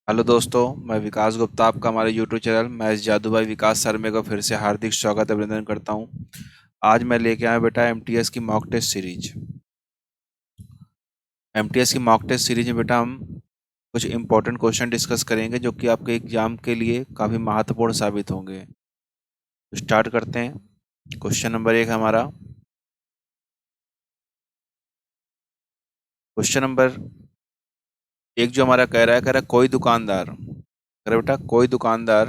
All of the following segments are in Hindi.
हेलो दोस्तों, मैं विकास गुप्ता आपका हमारे यूट्यूब चैनल मैच जादू भाई विकास सर में को फिर से हार्दिक स्वागत अभिनंदन करता हूं। आज मैं लेके आया बेटा एमटीएस की मॉक टेस्ट सीरीज। एमटीएस की मॉक टेस्ट सीरीज में बेटा हम कुछ इंपॉर्टेंट क्वेश्चन डिस्कस करेंगे जो कि आपके एग्जाम के लिए काफ़ी महत्वपूर्ण साबित होंगे। तो स्टार्ट करते हैं। क्वेश्चन नंबर 1 हमारा। क्वेश्चन नंबर 1 जो हमारा कह रहा है कोई दुकानदार, कह रहा बेटा कोई दुकानदार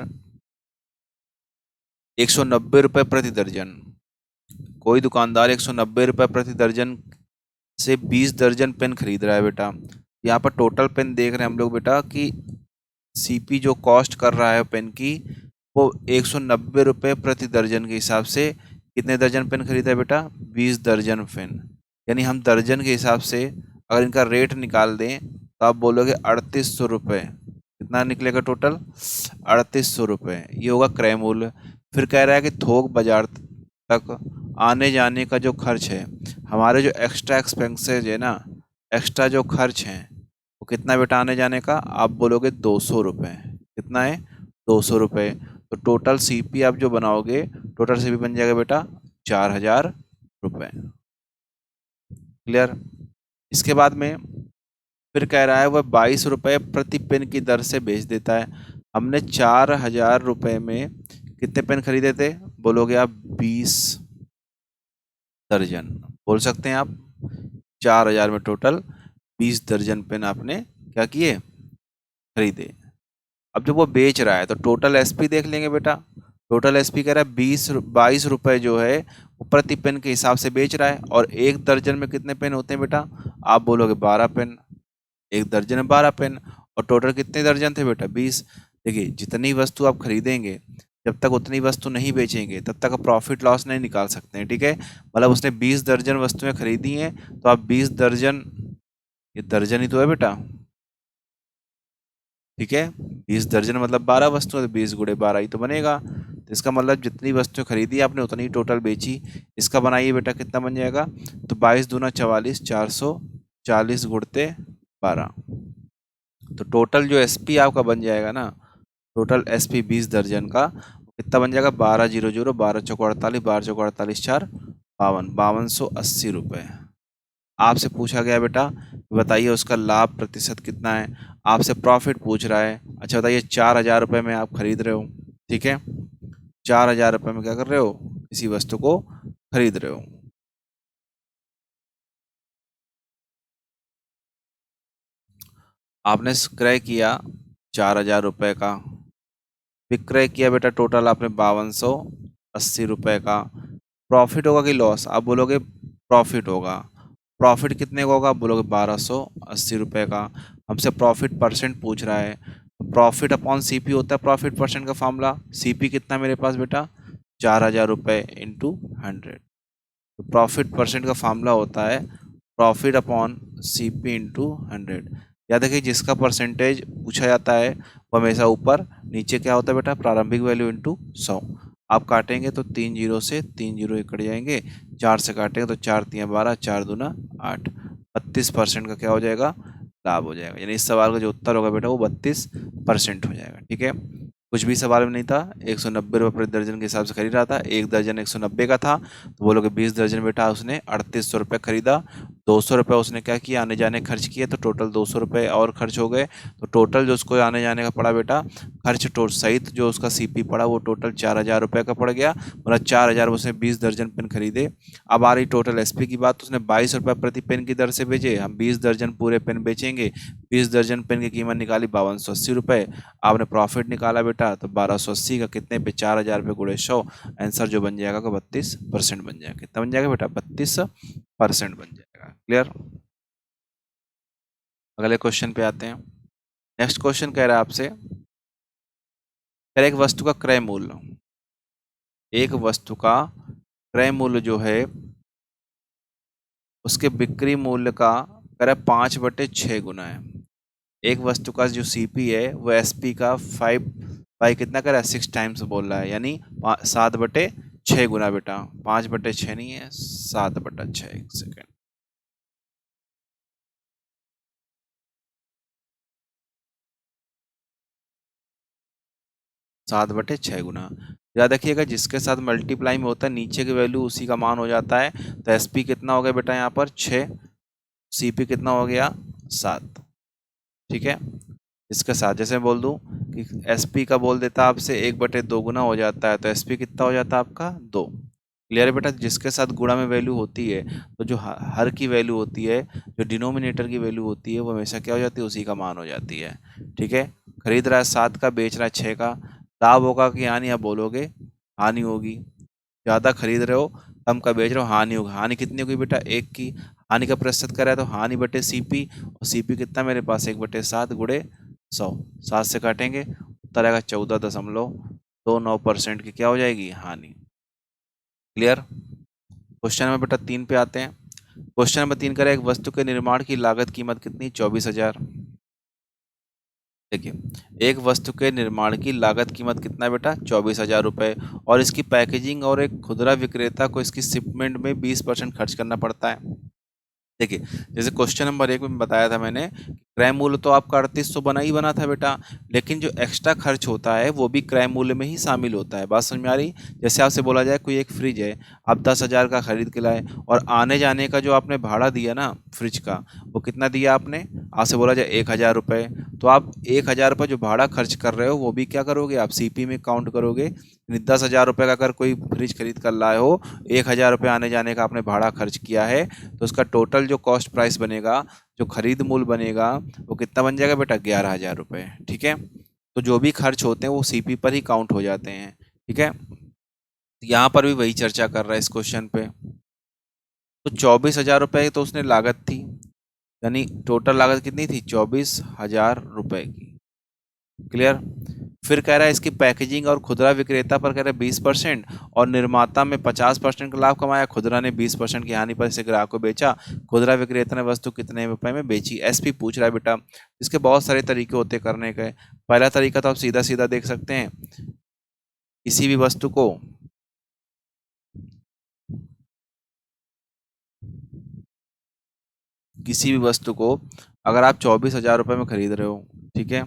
190 रुपये प्रति दर्जन, कोई दुकानदार 190 रुपये प्रति दर्जन से 20 दर्जन पेन खरीद रहा है बेटा। यहाँ पर टोटल पेन देख रहे हैं हम लोग बेटा कि सीपी जो कॉस्ट कर रहा है पेन की वो 190 रुपये प्रति दर्जन के हिसाब से कितने दर्जन पेन खरीदा है बेटा? 20 दर्जन पेन। यानी हम दर्जन के हिसाब से अगर इनका रेट निकाल दें तो आप बोलोगे 3800 रुपये। कितना निकलेगा टोटल? 3800 रुपये। ये होगा क्रय मूल्य। फिर कह रहा है कि थोक बाजार तक आने जाने का जो खर्च है, हमारे जो एक्स्ट्रा एक्सपेंसेज है ना, एक्स्ट्रा जो खर्च हैं वो कितना बेटा आने जाने का? आप बोलोगे 200 रुपये। कितना है? 200 रुपये। तो टोटल सीपी आप जो बनाओगे, टोटल सीपी बन जाएगा बेटा 4000 रुपये। क्लियर? इसके बाद में फिर कह रहा है वह 22 रुपये प्रति पेन की दर से बेच देता है। हमने 4000 रुपये में कितने पेन खरीदे थे? बोलोगे आप 20 दर्जन। बोल सकते हैं आप 4000 में टोटल 20 दर्जन पेन आपने क्या किए? खरीदे। अब जब वो बेच रहा है तो टोटल एसपी देख लेंगे बेटा। टोटल एसपी कह रहा है 22 रुपये जो है वो प्रति पेन के हिसाब से बेच रहा है। और एक दर्जन में कितने पेन होते हैं बेटा? आप बोलोगे 12 पेन। एक दर्जन में 12 पेन। और टोटल कितने दर्जन थे बेटा? 20। देखिए, जितनी वस्तु आप खरीदेंगे, जब तक उतनी वस्तु नहीं बेचेंगे तब तक आप प्रॉफिट लॉस नहीं निकाल सकते हैं। ठीक है? मतलब उसने 20 दर्जन वस्तुएं खरीदी हैं तो आप 20 दर्जन, ये दर्जन ही तो है बेटा। ठीक है? 20 दर्जन मतलब 12 वस्तुएं, तो 20 गुणे 12 ही तो बनेगा। तो इसका मतलब जितनी वस्तुएं खरीदी आपने उतनी टोटल बेची। इसका बनाइए बेटा, कितना बन जाएगा? तो 22 दूना 44, 440 गुणते 12। तो टोटल जो एसपी आपका बन जाएगा ना, टोटल एसपी 20 दर्जन का कितना बन जाएगा? 1200, 12 चौको 48, 12 चौको 48, 4 52, 5280 रुपये। आपसे पूछा गया बेटा बताइए उसका लाभ प्रतिशत कितना है। आपसे प्रॉफिट पूछ रहा है। अच्छा बताइए, 4000 रुपये में आप खरीद रहे हो। ठीक है? 4000 रुपये में क्या कर रहे हो? किसी वस्तु को खरीद रहे हो। आपने क्रय किया 4000 रुपये का, विक्रय किया बेटा टोटल आपने 5280 रुपये का। प्रॉफिट होगा कि लॉस? आप बोलोगे प्रॉफिट होगा। प्रॉफिट कितने का होगा? आप बोलोगे 1280 रुपये का। हमसे प्रॉफिट परसेंट पूछ रहा है। प्रॉफिट अपॉन सीपी होता है प्रॉफिट परसेंट का फॉर्मूला। सीपी कितना मेरे पास बेटा? 4000 रुपये इंटू 100। तो प्रॉफिट परसेंट का फार्मूला होता है प्रॉफिट अपॉन सीपी इंटू 100। याद रखिए, जिसका परसेंटेज पूछा जाता है वो हमेशा ऊपर, नीचे क्या होता है बेटा? प्रारंभिक वैल्यू इंटू 100। आप काटेंगे तो 3 जीरो से 3 जीरो कट जाएंगे। 4 से काटेंगे तो 4 3 12, 4 दूना 8। 32% का क्या हो जाएगा? लाभ हो जाएगा। यानी इस सवाल का जो उत्तर होगा बेटा वो 32% हो जाएगा। ठीक है? कुछ भी सवाल में नहीं था। 190 रुपये प्रति दर्जन के हिसाब से खरीद रहा था। एक दर्जन 190 का था, तो बोलोगे 20 दर्जन बेटा उसने 3800 रुपये खरीदा। 200 रुपये उसने क्या किया? आने जाने खर्च किए, तो टोटल 200 रुपये और खर्च हो गए। तो टोटल जो उसको आने जाने का पड़ा बेटा खर्च सहित जो उसका सीपी पड़ा वो टोटल 4000 रुपये का पड़ गया। मतलब 4000 उसने 20 दर्जन पेन खरीदे। अब आ रही टोटल एसपी की बात। उसने 22 रुपये प्रति पेन की दर से बेचे। हम 20 दर्जन पूरे पेन बेचेंगे। 20 दर्जन पेन की कीमत निकाली 5280 रुपये। आपने प्रॉफिट निकाला बेटा, तो 1280 का कितने पे? 4000 रुपये गुणे 100। आंसर जो बन जाएगा 32% बन जाएगा। कितना बन जाएगा बेटा? 32% बन जाएगा। क्लियर? अगले क्वेश्चन पे आते हैं। नेक्स्ट क्वेश्चन कह रहा है आपसे, कह रहा है एक वस्तु का क्रय मूल्य, एक वस्तु का क्रय मूल्य जो है उसके बिक्री मूल्य का कह रहा है 5/6 गुना है। एक वस्तु का जो सीपी है वो एसपी का 5 बाई कितना कर रहा है? 6 टाइम्स बोल रहा है। यानी 7/6 गुना बेटा। 5/6 नहीं है, 7/6। एक सेकेंड। 7/6 गुना। याद रखिएगा जिसके साथ मल्टीप्लाई में होता है नीचे की वैल्यू उसी का मान हो जाता है। तो SP कितना हो गया बेटा यहाँ पर 6, CP कितना हो गया 7। ठीक है, इसके साथ जैसे मैं बोल दूं कि SP का बोल देता आपसे 1/2 गुना हो जाता है, तो SP कितना हो जाता है आपका 2। क्लियर है बेटा, जिसके साथ गुणा में वैल्यू होती है तो जो हर की वैल्यू होती है, जो डिनोमिनेटर की वैल्यू होती है वो हमेशा क्या हो जाती है, उसी का मान हो जाती है। ठीक है, खरीद रहा है 7 का, बेच रहा है 6 का, लाभ होगा कि हानि, आप बोलोगे हानि होगी। ज़्यादा खरीद रहे हो, कम का बेच रहे हो, हानि होगी। हानि कितनी होगी बेटा 1 की। हानि का प्रतिशत क्या है, तो हानि बटे CP, और CP कितना मेरे पास 1/7 गुणे 100, 7 से काटेंगे, उत्तर आएगा 14.29% की क्या हो जाएगी, हानि। क्लियर। क्वेश्चन नंबर बेटा 3 पे आते हैं। क्वेश्चन नंबर 3 करें, एक वस्तु के निर्माण की लागत कीमत कितनी, 24,000। देखिए, एक वस्तु के निर्माण की लागत कीमत कितना है बेटा, 24,000 रुपये, और इसकी पैकेजिंग और एक खुदरा विक्रेता को इसकी शिपमेंट में 20% खर्च करना पड़ता है। देखिए, जैसे क्वेश्चन नंबर 1 में बताया था मैंने, क्रय मूल्य तो आपका 3800 बना ही बना था बेटा, लेकिन जो एक्स्ट्रा खर्च होता है वो भी क्रय मूल्य में ही शामिल होता है। बात समझ में आ रही। जैसे आपसे बोला जाए कोई एक फ्रिज है, आप 10,000 का खरीद के लाए, और आने जाने का जो आपने भाड़ा दिया ना फ्रिज का, वो कितना दिया आपने, आपसे बोला जाए 1,000 रुपये, तो आप 1,000 रुपये जो भाड़ा खर्च कर रहे हो वो भी क्या करोगे, आप CP में काउंट करोगे। 10,000 रुपये का अगर कोई फ्रिज खरीद कर लाए हो, 1,000 रुपये आने जाने का आपने भाड़ा खर्च किया है, तो उसका टोटल जो कॉस्ट प्राइस बनेगा, जो खरीद मूल्य बनेगा, वो कितना बन जाएगा बेटा, 11,000 रुपये। ठीक है, तो जो भी खर्च होते हैं वो CP पर ही काउंट हो जाते हैं। ठीक है, यहाँ पर भी वही चर्चा कर रहा है इस क्वेश्चन पे। तो 24,000 रुपये तो उसने लागत थी, यानी टोटल लागत कितनी थी, 24,000 रुपये की। क्लियर। फिर कह रहा है इसकी पैकेजिंग और खुदरा विक्रेता पर कह रहा है 20%, और निर्माता में 50% का लाभ कमाया, खुदरा ने 20% की हानि पर इसे ग्राहक को बेचा, खुदरा विक्रेता ने वस्तु कितने रुपए में बेची। SP पूछ रहा है बेटा। इसके बहुत सारे तरीके होते करने के। पहला तरीका तो आप सीधा सीधा देख सकते हैं, किसी भी वस्तु को अगर आप 24,000 रुपये में खरीद रहे हो, ठीक है,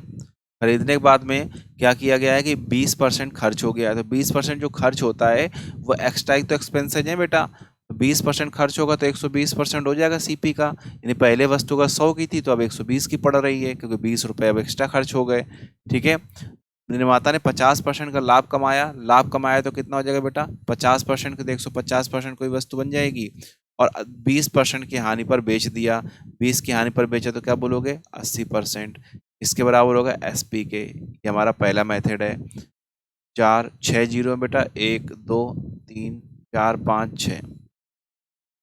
खरीदने के बाद में क्या किया गया है कि 20% खर्च हो गया है, तो 20% जो खर्च होता है वो एक्स्ट्रा तो एक्सपेंसेज है बेटा, तो 20% खर्च होगा तो 120% हो जाएगा CP का, यानी पहले वस्तु का 100 की थी तो अब 120 की पड़ रही है, क्योंकि 20 रुपये अब एक्स्ट्रा खर्च हो गए। ठीक है, निर्माता ने 50% का लाभ कमाया तो कितना हो जाएगा बेटा, 50% के 150% कोई वस्तु बन जाएगी, और 20% की हानि पर बेच दिया, 20 की हानि पर बेचा तो क्या बोलोगे, 80%। इसके बराबर होगा SP के। ये हमारा पहला मेथड है। 4 6 जीरो बेटा, 1 2 3 4 5 6।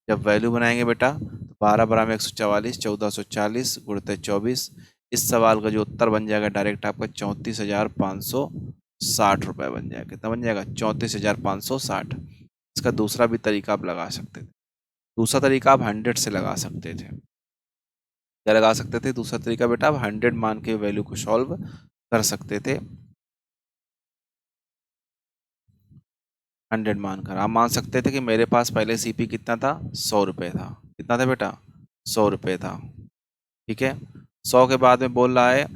जब वैल्यू बनाएंगे बेटा तो 12 बराबर 144, 1440 गुणित 24। इस सवाल का जो उत्तर बन जाएगा डायरेक्ट आपका 34,560 रुपये बन जाएगा। कितना बन जाएगा, 34,560। इसका दूसरा भी तरीका आप लगा सकते थे। दूसरा तरीका आप 100 से लगा सकते थे। क्या लगा सकते थे दूसरा तरीका बेटा, आप 100 मान के वैल्यू को सॉल्व कर सकते थे। 100 मानकर आप मान सकते थे कि मेरे पास पहले CP कितना था, 100 रुपये था। कितना था बेटा, 100 रुपये था। ठीक है, 100 के बाद में बोल रहा है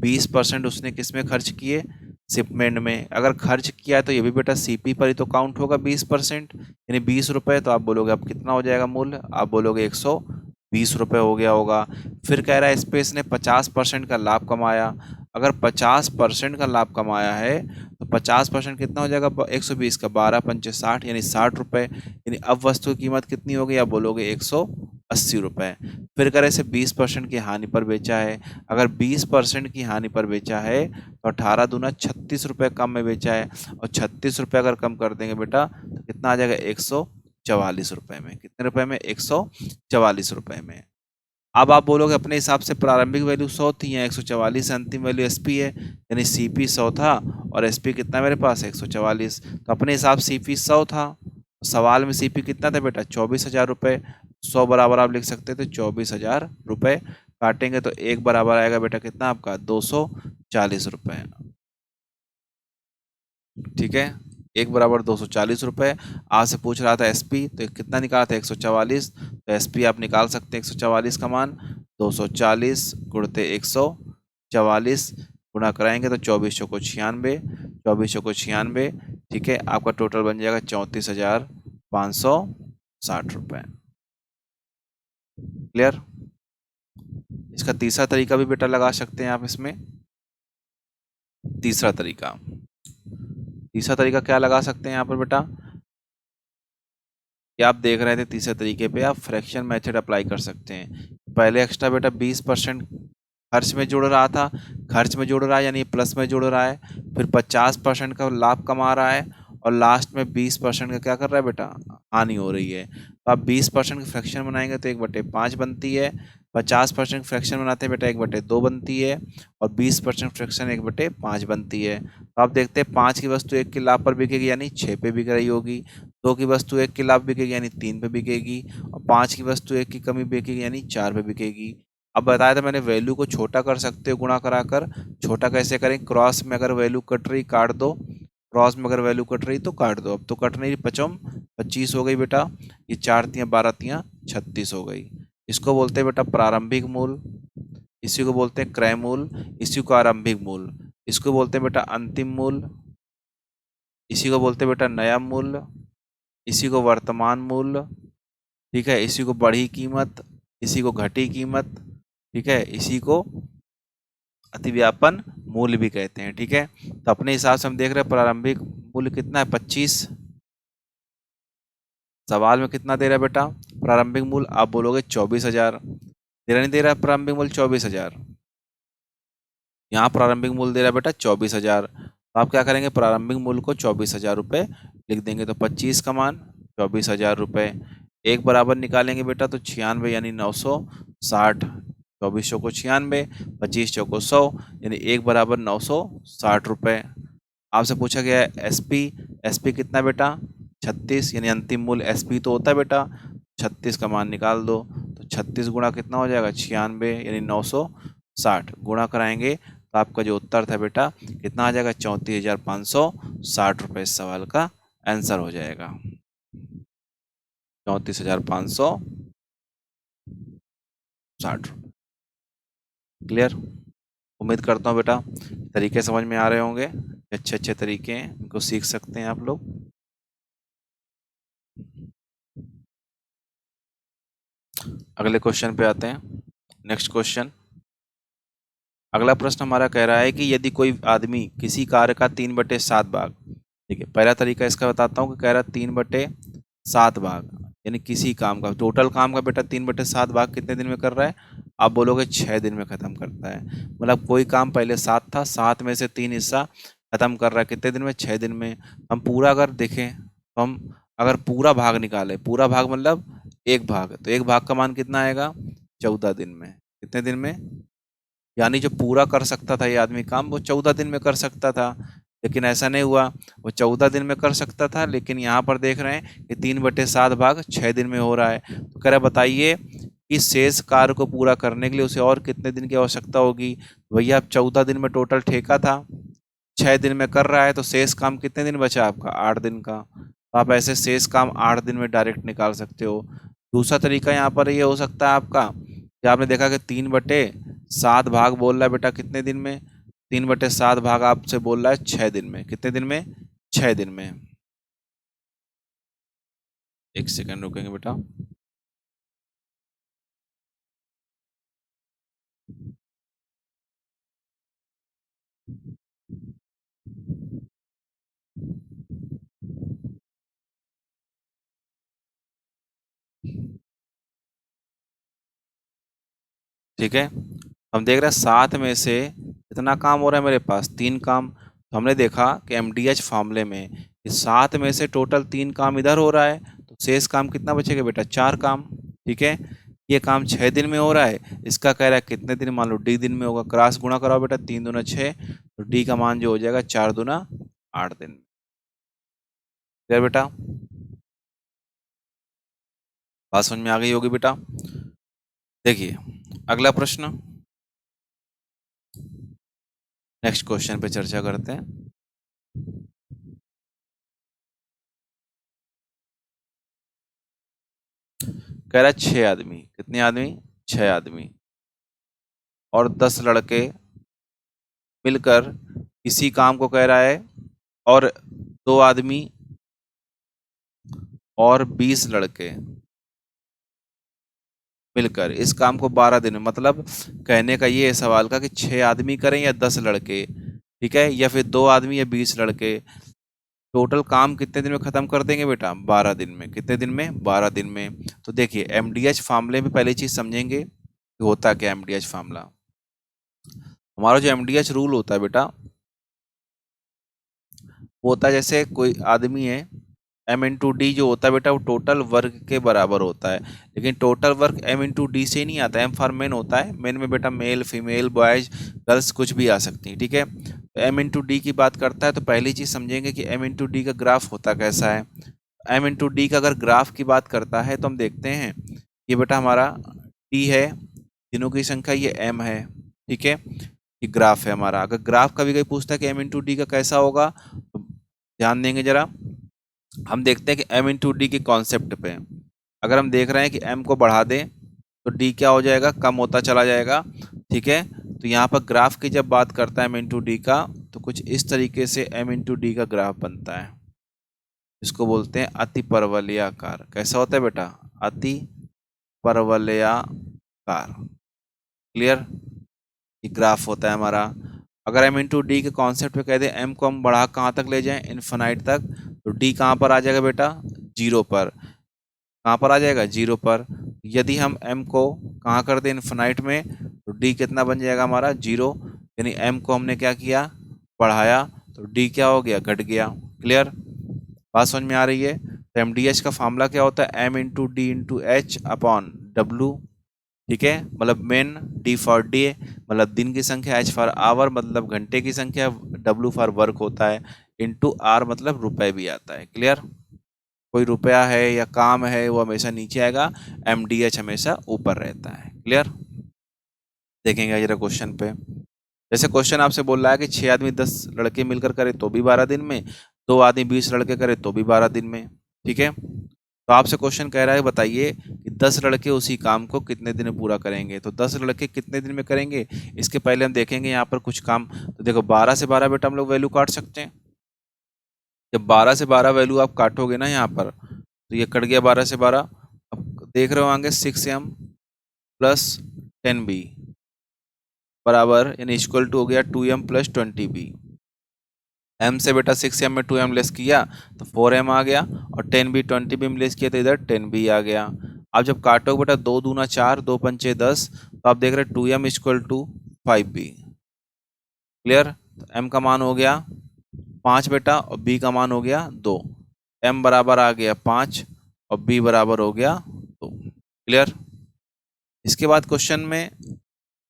20% उसने किस में खर्च किए, शिपमेंट में। अगर खर्च किया है तो ये भी बेटा CP पर ही तो काउंट होगा 20%, यानी 20 रुपये। तो आप बोलोगे अब कितना हो जाएगा मूल्य, आप बोलोगे 120 रुपये हो गया होगा। फिर कह रहा है इस पे इसने 50% का लाभ कमाया। अगर 50% का लाभ कमाया है तो 50% कितना हो जाएगा, 120 का 12 पंचे 60, यानी 60 रुपये। यानी अब वस्तु की कीमत कितनी होगी, आप बोलोगे 180 रुपये। फिर करें इसे 20% की हानि पर बेचा है। अगर 20% की हानि पर बेचा है तो 18 दूना 36 रुपये कम में बेचा है, और 36 रुपये अगर कम कर देंगे बेटा तो कितना आ जाएगा, 144 रुपये में। कितने रुपए में, 144 रुपये में। अब आप बोलोगे अपने हिसाब से प्रारंभिक वैल्यू 100 थी, या 144 अंतिम वैल्यू SP है, यानी CP 100 था और SP कितना मेरे पास 144। तो अपने हिसाब CP 100 था, सवाल में CP कितना था बेटा, 24,000 रुपये। 100 बराबर आप लिख सकते थे 24,000 रुपये, काटेंगे तो एक बराबर आएगा बेटा कितना आपका, 240 रुपये। ठीक है, एक बराबर 240 रुपये। आज से पूछ रहा था SP, तो कितना निकाला था, 144। तो SP आप निकाल सकते हैं 144 का मान, 240 गुणते 144 गुणा कराएंगे तो 24 चौको 96, 24 चौको 96, ठीक है, आपका टोटल बन जाएगा 34,560 रुपये। क्लियर। इसका तीसरा तरीका भी बेटा लगा सकते हैं आप इसमें। तीसरा तरीका क्या लगा सकते हैं यहाँ पर बेटा, कि आप देख रहे थे तीसरे तरीके पे आप फ्रैक्शन मेथड अप्लाई कर सकते हैं। पहले एक्स्ट्रा बेटा 20% खर्च में जोड़ रहा था, खर्च में जोड़ रहा है यानी प्लस में जोड़ रहा है, फिर 50% का लाभ कमा रहा है और लास्ट में 20% का क्या कर रहा है बेटा, हानि हो रही है। तो आप 20% की फ्रैक्शन बनाएंगे तो 1/5 बनती है, 50% फ्रैक्शन बनाते हैं बेटा 1/2 बनती है, और 20% फ्रैक्शन 1/5 बनती है। तो आप देखते हैं 5 की वस्तु 1 के लाभ पर बिकेगी यानी 6 पे बिक रही होगी, 2 की वस्तु 1 के लाभ बिकेगी यानी 3 पे बिकेगी, और 5 की वस्तु 1 की कमी बिकेगी यानी 4 पे बिकेगी। अब बताया था मैंने वैल्यू को छोटा कर सकते हो गुणा कराकर। छोटा कैसे करें, क्रॉस में अगर वैल्यू कट रही काट दो, क्रॉस में अगर वैल्यू कट रही तो काट दो। अब तो कट नहीं, 25 हो गई बेटा, ये 4 तियाँ 12 तियाँ 36 हो गई। इसको बोलते हैं बेटा प्रारंभिक मूल, इसी को बोलते हैं क्रय मूल, इसी को आरंभिक मूल, इसको बोलते हैं बेटा अंतिम मूल, इसी को बोलते हैं बेटा नया मूल्य, इसी को वर्तमान मूल्य, ठीक है, इसी को बढ़ी कीमत, इसी को घटी कीमत, ठीक है, इसी को अतिव्यापन मूल्य भी कहते हैं। ठीक है, तो अपने हिसाब से हम देख रहे हैं प्रारंभिक मूल्य कितना है 25। सवाल में कितना दे रहा है बेटा प्रारंभिक मूल्य, आप बोलोगे 24,000, दे रहा नहीं दे रहा प्रारंभिक मूल्य 24,000, यहाँ प्रारंभिक मूल्य दे रहा है बेटा 24,000। तो आप क्या करेंगे, प्रारंभिक मूल्य को 24,000 रुपये लिख देंगे, तो 25 का मान 24,000 रुपये, एक बराबर निकालेंगे बेटा तो 96 यानी 960, 24 चौको 96, 25 चौको 100 यानी एक बराबर 960 रुपये। आपसे पूछा गया है एसपी, एसपी कितना बेटा 36, यानी अंतिम मूल्य एसपी तो होता है बेटा, 36 का मान निकाल दो, तो 36 गुणा कितना हो जाएगा 96 यानी 960, गुणा कराएंगे तो आपका जो उत्तर था बेटा कितना आ जाएगा 34,560 रुपये। इस सवाल का आंसर हो जाएगा 34,560 रुपये। क्लियर। उम्मीद करता हूँ बेटा तरीके समझ में आ रहे होंगे, अच्छे अच्छे तरीके हैं, इनको सीख सकते हैं आप लोग। अगले क्वेश्चन पे आते हैं। नेक्स्ट क्वेश्चन, अगला प्रश्न हमारा कह रहा है कि यदि कोई आदमी किसी कार्य का 3/7 भाग, ठीक है, पहला तरीका इसका बताता हूँ कि कह रहा 3/7 भाग, यानी किसी काम का टोटल काम का बेटा 3/7 भाग कितने दिन में कर रहा है, आप बोलोगे 6 दिन में खत्म करता है। मतलब कोई काम पहले 7 था, 7 में से 3 हिस्सा खत्म कर रहा है कितने दिन में, 6 दिन में। हम पूरा अगर देखें तो हम अगर पूरा भाग निकाले, पूरा भाग मतलब एक भाग, तो एक भाग का मान कितना आएगा 14 दिन में। कितने दिन में, यानी जो पूरा कर सकता था ये आदमी काम वो 14 दिन में कर सकता था, लेकिन ऐसा नहीं हुआ, वो 14 दिन में कर सकता था, लेकिन यहाँ पर देख रहे हैं कि 3/7 भाग 6 दिन में हो रहा है। तो कह रहा बताइए कि शेष कार्य को पूरा करने के लिए उसे और कितने दिन की आवश्यकता होगी। भैया अब 14 दिन में टोटल ठेका था, 6 दिन में कर रहा है, तो शेष काम कितने दिन बचा आपका 8 दिन का। तो आप ऐसे शेष काम 8 दिन में डायरेक्ट निकाल सकते हो। दूसरा तरीका यहाँ पर ये हो सकता है आपका कि आपने देखा कि 3/7 भाग बोल रहा है बेटा कितने दिन में, 3/7 भाग आपसे बोल रहा है 6 दिन में। कितने दिन में, 6 दिन में। एक सेकंड रुकेंगे बेटा। ठीक है, हम देख रहे हैं 7 में से कितना काम हो रहा है मेरे पास, 3 काम। तो हमने देखा कि एमडीएच फॉर्मूले में इस 7 में से टोटल 3 काम इधर हो रहा है, तो शेष काम कितना बचेगा बेटा 4 काम। ठीक है, ये काम 6 दिन में हो रहा है, इसका कह रहा है कितने दिन, मान लो डी दिन में होगा, क्रॉस गुणा कराओ बेटा 3 दूना 6, तो डी का मान जो हो जाएगा 4 दूना 8 दिन। क्लियर बेटा, बात समझ में आ गई होगी बेटा। देखिए अगला प्रश्न, नेक्स्ट क्वेश्चन पे चर्चा करते हैं। कह रहा है 6 आदमी, कितने आदमी 6 आदमी और 10 लड़के मिलकर किसी काम को कह रहा है और 2 आदमी और 20 लड़के मिलकर इस काम को 12 दिन में, मतलब कहने का ये है सवाल का कि 6 आदमी करें या 10 लड़के, ठीक है, या फिर 2 आदमी या 20 लड़के, टोटल काम कितने दिन में खत्म कर देंगे बेटा? 12 दिन में। कितने दिन में? 12 दिन में। तो देखिए एमडीएच फार्मूले में पहली चीज समझेंगे कि होता क्या एमडीएच फार्मूला। हमारा जो एमडीएच रूल होता है बेटा, वो होता है जैसे कोई आदमी है, एम इंटू डी जो होता है बेटा वो टोटल वर्क के बराबर होता है, लेकिन total work M into D से नहीं आता, एम फॉर मेन होता है। मेन में बेटा मेल फीमेल बॉयज गर्ल्स कुछ भी आ सकती है, ठीक है। तो एम इंटू डी की बात करता है तो पहली चीज समझेंगे कि एम इंटू डी का ग्राफ होता कैसा है। एम इंटू डी का अगर ग्राफ की बात करता है तो हम देखते हैं ये बेटा हमारा डी है, तीनों की संख्या ये एम है, ठीक है, ये ग्राफ है हमारा। अगर ग्राफ कभी कभी पूछता है कि एम इंटू डी का कैसा होगा तो ध्यान देंगे जरा, हम देखते हैं कि m इंटू डी के कॉन्सेप्ट पे अगर हम देख रहे हैं कि m को बढ़ा दें तो d क्या हो जाएगा? कम होता चला जाएगा, ठीक है। तो यहाँ पर ग्राफ की जब बात करता है m इंटू डी का तो कुछ इस तरीके से m इंटू डी का ग्राफ बनता है, इसको बोलते हैं अति परवलयाकार। कैसा होता है बेटा? अति परवलयाकार। क्लियर? ये ग्राफ होता है हमारा। अगर m इंटू डी के कॉन्सेप्ट पे कह दें m को हम बढ़ा कहाँ तक ले जाएं? इन्फिनाइट तक, तो d कहाँ पर आ जाएगा बेटा? 0 पर। कहाँ पर आ जाएगा? 0 पर। यदि हम m को कहाँ कर दें? इन्फिनाइट में, तो d कितना बन जाएगा हमारा? 0। यानी m को हमने क्या किया? बढ़ाया, तो d क्या हो गया? घट गया। क्लियर? बात समझ में आ रही है? तो एमडीएच का फार्मूला क्या होता है? m into D into H upon W, ठीक है, मतलब मेन, डी फॉर डे मतलब दिन की संख्या, एच फॉर आवर मतलब घंटे की संख्या, डब्ल्यू फॉर वर्क होता है, इंटू आर मतलब रुपए भी आता है। क्लियर? कोई रुपया है या काम है वो हमेशा नीचे आएगा, एमडीएच हमेशा ऊपर रहता है। क्लियर? देखेंगे जरा क्वेश्चन पे। जैसे क्वेश्चन आपसे बोल रहा है कि 6 आदमी 10 लड़के मिलकर करे तो भी 12 दिन में, 2 आदमी 20 लड़के करे तो भी 12 दिन में, ठीक है। तो आपसे क्वेश्चन कह रहा है बताइए कि 10 लड़के उसी काम को कितने दिन में पूरा करेंगे। तो 10 लड़के कितने दिन में करेंगे, इसके पहले हम देखेंगे यहाँ पर कुछ काम। तो देखो 12 से 12 बेटा हम लोग वैल्यू काट सकते हैं। जब 12 से 12 वैल्यू आप काटोगे ना यहाँ पर, तो ये कट गया 12 से 12। अब देख रहे हो आगे 6m प्लस 10b बराबर यानी इक्वल टू हो गया 2m प्लस 20b। m से बेटा 6m में 2m लेस किया तो 4m आ गया, और 10b 20b में लेस किया तो इधर 10b आ गया। अब जब काटो बेटा 2 दूना 4, 2 पंचे 10, तो आप देख रहे हैं 2m equal to 5b। Clear? तो m का मान हो गया 5 बेटा, और b का मान हो गया 2। m बराबर आ गया 5 और b बराबर हो गया 2। क्लियर? इसके बाद क्वेश्चन में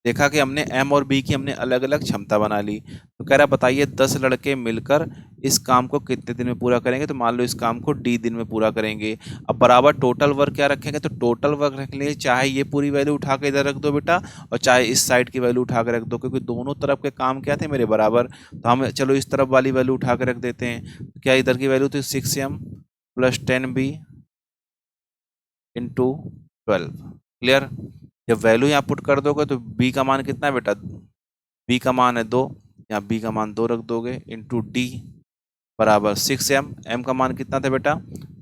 देखा कि हमने m और b की हमने अलग अलग क्षमता बना ली। तो कह रहा बताइए 10 लड़के मिलकर इस काम को कितने दिन में पूरा करेंगे। तो मान लो इस काम को d दिन में पूरा करेंगे। अब बराबर टोटल वर्क क्या रखेंगे? तो टोटल वर्क रख लेंगे, चाहे ये पूरी वैल्यू उठा के इधर रख दो बेटा, और चाहे इस साइड की वैल्यू उठा के रख दो, क्योंकि दोनों तरफ के काम क्या थे मेरे? बराबर। तो हम चलो इस तरफ वाली वैल्यू उठा के रख देते हैं। तो क्या इधर की वैल्यू थी 6m plus 10b into 12। Clear? जब वैल्यू यहाँ पुट कर दोगे तो b का मान कितना है बेटा? b का मान है 2, यहाँ b का मान 2 रख दोगे, इंटू d बराबर 6m। m का मान कितना था बेटा?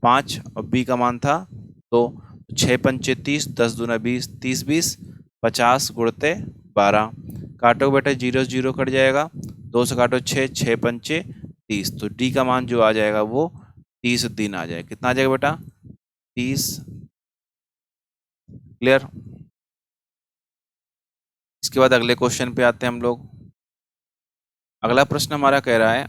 5, और b का मान था 2। 6 पंचे 30, 10 दूना 20, 30 20 50 गुणते 12। काटो बेटा 0 0 कट जाएगा, 2 से काटो 6, 6 पंचे 30। तो d का मान जो आ जाएगा वो 30 दिन आ जाएगा। कितना आ जाएगा बेटा? 30। क्लियर? इसके बाद अगले क्वेश्चन पे आते हैं हम लोग। अगला प्रश्न हमारा कह रहा है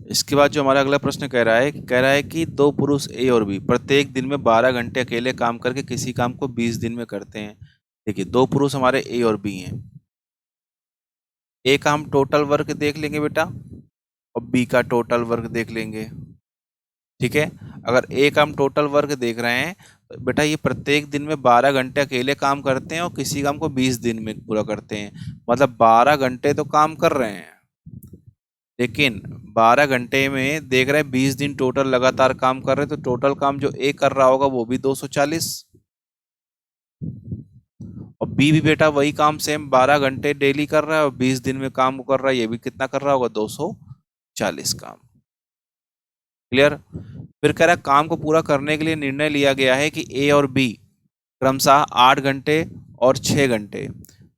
इसके बाद जो हमारा अगला प्रश्न कह रहा है कि 2 पुरुष ए और बी प्रत्येक दिन में 12 घंटे अकेले काम करके किसी काम को 20 दिन में करते हैं। देखिए 2 पुरुष हमारे ए और बी हैं। ए का हम टोटल वर्क देख लेंगे बेटा, और बी का टोटल वर्क देख लेंगे, ठीक है। अगर ए का हम टोटल वर्क देख रहे हैं तो बेटा ये प्रत्येक दिन में 12 घंटे अकेले काम करते हैं और किसी काम को 20 दिन में पूरा करते हैं, मतलब 12 घंटे तो काम कर रहे हैं, लेकिन 12 घंटे में देख रहे हैं 20 दिन टोटल लगातार काम कर रहे हैं, तो टोटल काम जो ए कर रहा होगा वो भी 240, और बी भी बेटा वही काम सेम 12 घंटे डेली कर रहा है और 20 दिन में काम कर रहा है, ये भी कितना कर रहा होगा 240 काम। क्लियर। फिर कह रहा है काम को पूरा करने के लिए निर्णय लिया गया है कि ए और बी क्रमशः 8 घंटे और 6 घंटे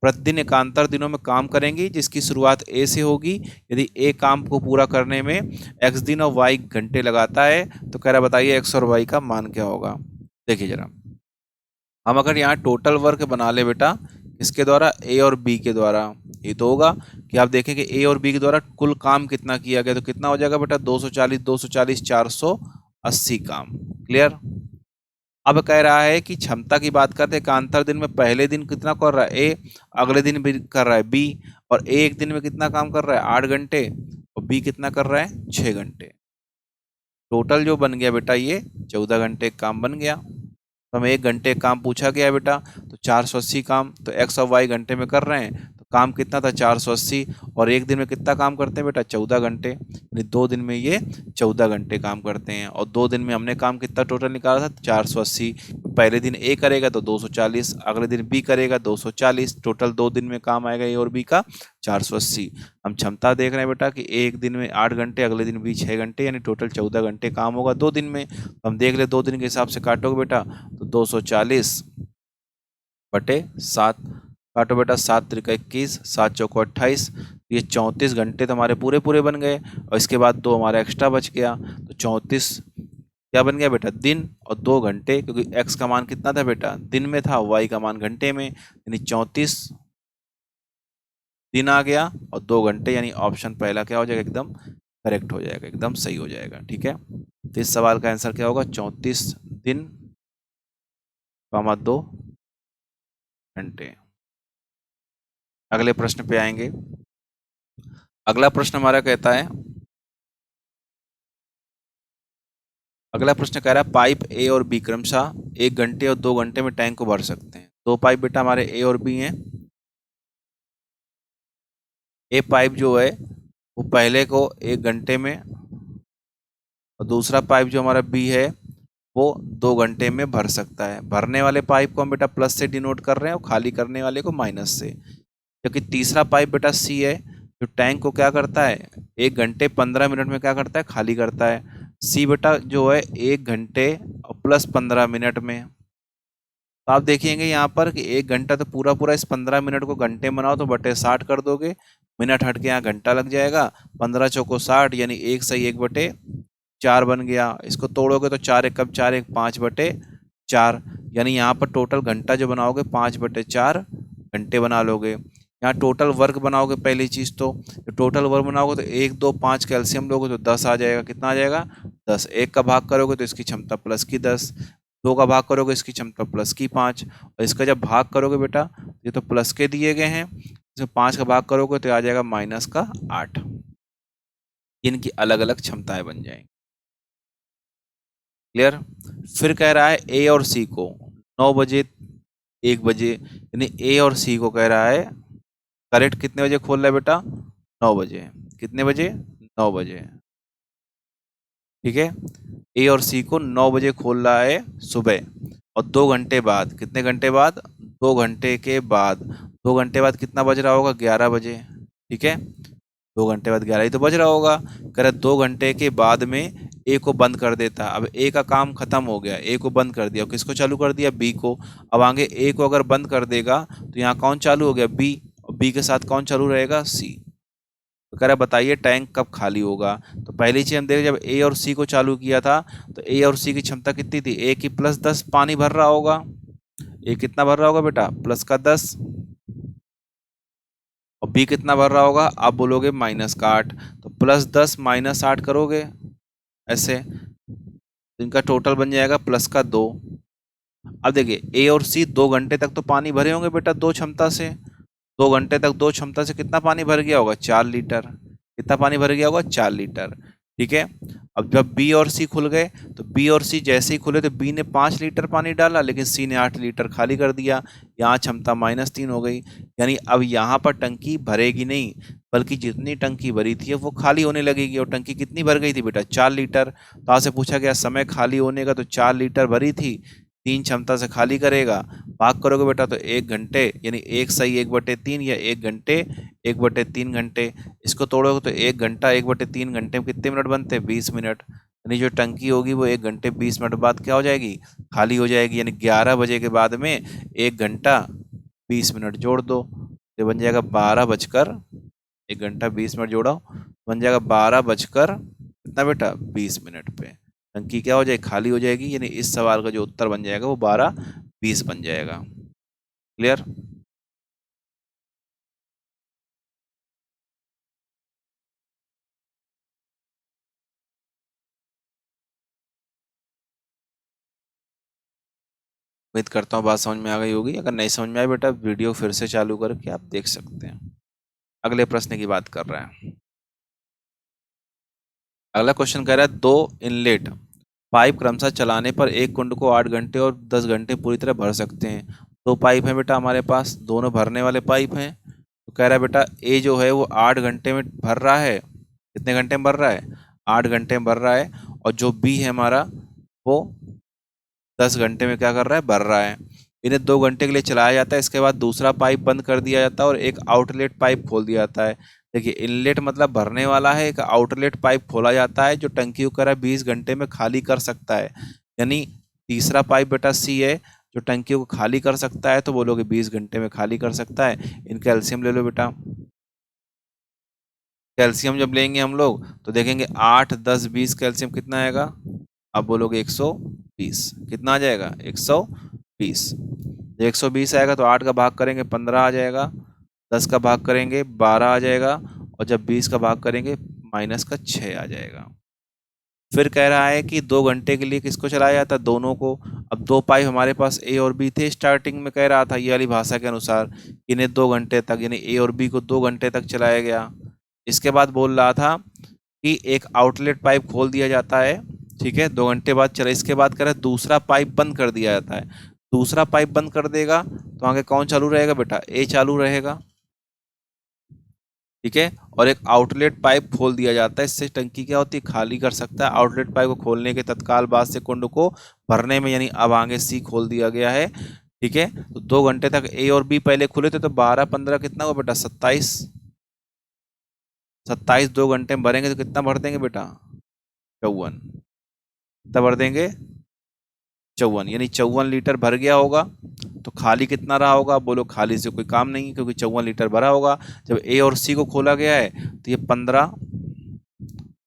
प्रतिदिन एकांतर दिनों में काम करेंगी, जिसकी शुरुआत ए से होगी। यदि ए काम को पूरा करने में एक्स दिन और वाई घंटे लगाता है तो कह रहा बताइए एक्स और वाई का मान क्या होगा। देखिए जरा, हम अगर यहाँ टोटल वर्क बना ले बेटा किसके द्वारा, ए और बी के द्वारा, ये तो होगा कि आप देखें कि ए और बी के द्वारा कुल काम कितना किया गया, तो कितना हो जाएगा बेटा 240 240 480 काम। क्लियर। अब कह रहा है कि क्षमता की बात करते हैं, एकांतर दिन में पहले दिन कितना कर रहा है ए, अगले दिन भी कर रहा है बी, और ए एक दिन में कितना काम कर रहा है 8 घंटे और बी कितना कर रहा है 6 घंटे। टोटल जो बन गया बेटा ये 14 घंटे काम बन गया। तो हमें 1 घंटे काम पूछा गया है बेटा, तो 480 काम, तो एक्स और वाई घंटे में कर रहे हैं, तो काम कितना था 480, और एक दिन में कितना काम करते हैं बेटा 14 घंटे, यानी 2 दिन में ये 14 घंटे काम करते हैं। और 2 दिन में हमने काम कितना टोटल निकाला था 480, पहले दिन ए करेगा तो 240, अगले दिन बी करेगा 240, टोटल 2 दिन में काम आएगा ए और बी का 480। हम क्षमता देख रहे हैं बेटा कि एक दिन में 8 घंटे, अगले दिन भी 6 घंटे, यानी टोटल 14 घंटे काम होगा 2 दिन में। तो हम देख ले 2 दिन के हिसाब से काटोगे बेटा तो 240/7 काटो बेटा, 7 त्रिक 21, 7 चौको 28, ये 34 घंटे तो हमारे पूरे पूरे बन गए, और इसके बाद 2 हमारा एक्स्ट्रा बच गया, तो 34 क्या बन गया बेटा दिन, और 2 घंटे, क्योंकि एक्स का मान कितना था बेटा दिन में था, वाई का मान घंटे में, यानी 34 दिन आ गया और 2 घंटे, यानी ऑप्शन पहला क्या हो जाएगा एकदम करेक्ट हो जाएगा, एकदम सही हो जाएगा। ठीक है, तो इस सवाल का आंसर क्या होगा 34 दिन 2 घंटे। अगले प्रश्न पे आएंगे। अगला प्रश्न हमारा कहता है, अगला प्रश्न कह रहा है पाइप ए और बी क्रमशः 1 घंटे और 2 घंटे में टैंक को भर सकते हैं। 2 पाइप बेटा हमारे ए और बी हैं। ए पाइप जो है वो पहले को 1 घंटे में, और दूसरा पाइप जो हमारा बी है वो 2 घंटे में भर सकता है। भरने वाले पाइप को हम बेटा प्लस से डिनोट कर रहे हैं और खाली करने वाले को माइनस से, क्योंकि तीसरा पाइप बेटा सी है जो टैंक को क्या करता है 1 घंटे 15 मिनट में क्या करता है खाली करता है। सी बेटा जो है 1 घंटे और प्लस 15 मिनट में। तो आप देखेंगे यहाँ पर कि 1 घंटा तो पूरा पूरा, इस 15 मिनट को घंटे बनाओ तो बटे 60 कर दोगे, मिनट हट के यहाँ घंटा लग जाएगा, 15 चौको 60, यानी 1 सही 1/4 बन गया। इसको तोड़ोगे तो 4 1 4 1 5/4, यानी यहाँ पर टोटल घंटा जो बनाओगे 5/4 घंटे बना लोगे। यहाँ टोटल वर्क बनाओगे पहली चीज़, तो टोटल वर्क बनाओगे तो 1 2 5 कैल्शियम लोगे तो 10 आ जाएगा। कितना आ जाएगा 10। 1 का भाग करोगे तो इसकी क्षमता प्लस की 10, 2 का भाग करोगे इसकी क्षमता प्लस की 5, और इसका जब भाग करोगे बेटा ये तो प्लस के दिए गए हैं, इसमें 5 का भाग करोगे तो आ जाएगा माइनस का 8। इनकी अलग अलग क्षमताएं बन जाएंगी। क्लियर। फिर कह रहा है ए और सी को 9 बजे 1 बजे, यानी ए और सी को कह रहा है करेक्ट कितने बजे खोल रहा है बेटा 9 बजे। कितने बजे 9 बजे। ठीक है, ए और सी को 9 बजे खोल रहा है सुबह, और 2 घंटे बाद, कितने घंटे बाद 2 घंटे के बाद, 2 घंटे बाद कितना बज रहा होगा 11 बजे। ठीक है, 2 घंटे बाद 11 ही तो बज रहा होगा। कह रहा 2 घंटे के बाद में ए को बंद कर देता। अब ए का काम खत्म हो गया, ए को बंद कर दिया, किसको चालू कर दिया बी को। अब आगे ए को अगर बंद कर देगा तो यहाँ कौन चालू हो गया बी, और बी के साथ कौन चालू रहेगा सी। तो कह रहा बताइए टैंक कब खाली होगा। तो पहली चीज हम देखें जब ए और सी को चालू किया था तो ए और सी की क्षमता कितनी थी, ए की +10 पानी भर रहा होगा। ए कितना भर रहा होगा बेटा प्लस का 10, और बी कितना भर रहा होगा आप बोलोगे माइनस का 8, तो +10 - 8 करोगे ऐसे, तो इनका टोटल बन जाएगा प्लस का 2। अब देखिए ए और सी 2 घंटे तक तो पानी भरे होंगे बेटा 2 क्षमता से, 2 घंटे तक 2 क्षमता से कितना पानी भर गया होगा 4 लीटर। कितना पानी भर गया होगा 4 लीटर। ठीक है, अब जब बी और सी खुल गए तो बी और सी जैसे ही खुले तो बी ने 5 लीटर पानी डाला, लेकिन सी ने 8 लीटर खाली कर दिया, यहाँ क्षमता -3 हो गई, यानी अब यहाँ पर टंकी भरेगी नहीं, बल्कि जितनी टंकी भरी थी वो खाली होने लगेगी। और टंकी कितनी भर गई थी बेटा? 4 लीटर। तो आपसे पूछा गया समय खाली होने का, तो 4 लीटर भरी थी, 3 क्षमता से खाली करेगा, भाग करोगे बेटा तो 1 घंटे, यानी 1 सही 1/3 या 1 घंटे 1/3 घंटे। इसको तोड़ोगे तो 1 घंटा 1/3 घंटे में कितने मिनट बनते हैं? 20 मिनट। यानी जो टंकी होगी वो 1 घंटे 20 मिनट बाद क्या हो जाएगी? खाली हो जाएगी। यानी 11 बजे के बाद में 1 घंटा 20 मिनट जोड़ दो, तो बन जाएगा 12 बजकर 1 घंटा 20 मिनट जोड़ो, बन जाएगा 12 बजकर कितना बेटा? 20 मिनट पे टंकी क्या हो जाएगी? खाली हो जाएगी। यानी इस सवाल का जो उत्तर बन जाएगा वो 12:20 बन जाएगा। क्लियर? उम्मीद करता हूँ बात समझ में आ गई होगी। अगर नहीं समझ में आए बेटा वीडियो फिर से चालू करके आप देख सकते हैं। अगले प्रश्न की बात कर रहे हैं। अगला क्वेश्चन कह रहा है 2 इनलेट पाइप क्रमशः चलाने पर एक कुंड को 8 घंटे और 10 घंटे पूरी तरह भर सकते हैं। 2 पाइप हैं बेटा हमारे पास, दोनों भरने वाले पाइप हैं। तो कह रहा है बेटा ए जो है वो 8 घंटे में भर रहा है। कितने घंटे में भर रहा है? 8 घंटे में भर रहा है। और जो बी है हमारा वो 10 घंटे में क्या कर रहा है? भर रहा है। इन्हें 2 घंटे के लिए चलाया जाता है, इसके बाद दूसरा पाइप बंद कर दिया जाता है और एक आउटलेट पाइप खोल दिया जाता है। देखिए इनलेट मतलब भरने वाला है, एक आउटलेट पाइप खोला जाता है जो टंकी को करा 20 घंटे में खाली कर सकता है। यानी तीसरा पाइप बेटा सी है जो टंकी को खाली कर सकता है, तो बोलोगे 20 घंटे में खाली कर सकता है। इनका एलसीएम ले लो बेटा। कैल्शियम जब लेंगे हम लोग तो देखेंगे 8, 10, 20 कैल्शियम कितना आएगा? अब बोलोगे 120। कितना आ जाएगा? 120। जब 120 आएगा तो 8 का भाग करेंगे 15 आ जाएगा, 10 का भाग करेंगे 12 आ जाएगा, और जब 20 का भाग करेंगे -6 आ जाएगा। फिर कह रहा है कि 2 घंटे के लिए किसको चलाया जाता है? दोनों को। अब 2 पाइप हमारे पास ए और बी थे, स्टार्टिंग में कह रहा था ये वाली भाषा के अनुसार इन्हें 2 घंटे तक, यानी ए और बी को 2 घंटे तक चलाया गया। इसके बाद बोल रहा था कि एक आउटलेट पाइप खोल दिया जाता है, ठीक है, 2 घंटे बाद चला। इसके बाद कह रहा है दूसरा पाइप बंद कर दिया जाता है। दूसरा पाइप बंद कर देगा तो आगे कौन चालू रहेगा बेटा? ए चालू रहेगा, ठीक है। और एक आउटलेट पाइप खोल दिया जाता है, इससे टंकी क्या होती है? खाली कर सकता है। आउटलेट पाइप को खोलने के तत्काल बाद से कुंड को भरने में, यानी अब आगे सी खोल दिया गया है, ठीक है। तो 2 घंटे तक ए और बी पहले खुले थे, तो 12, 15 कितना हुआ बेटा? 27। 27 2 घंटे में भरेंगे तो कितना भर देंगे बेटा? 54। कितना भर देंगे? 54। यानी 54 लीटर भर गया होगा। तो खाली कितना रहा होगा? बोलो खाली से कोई काम नहीं, क्योंकि 54 लीटर भरा होगा। जब ए और सी को खोला गया है तो ये 15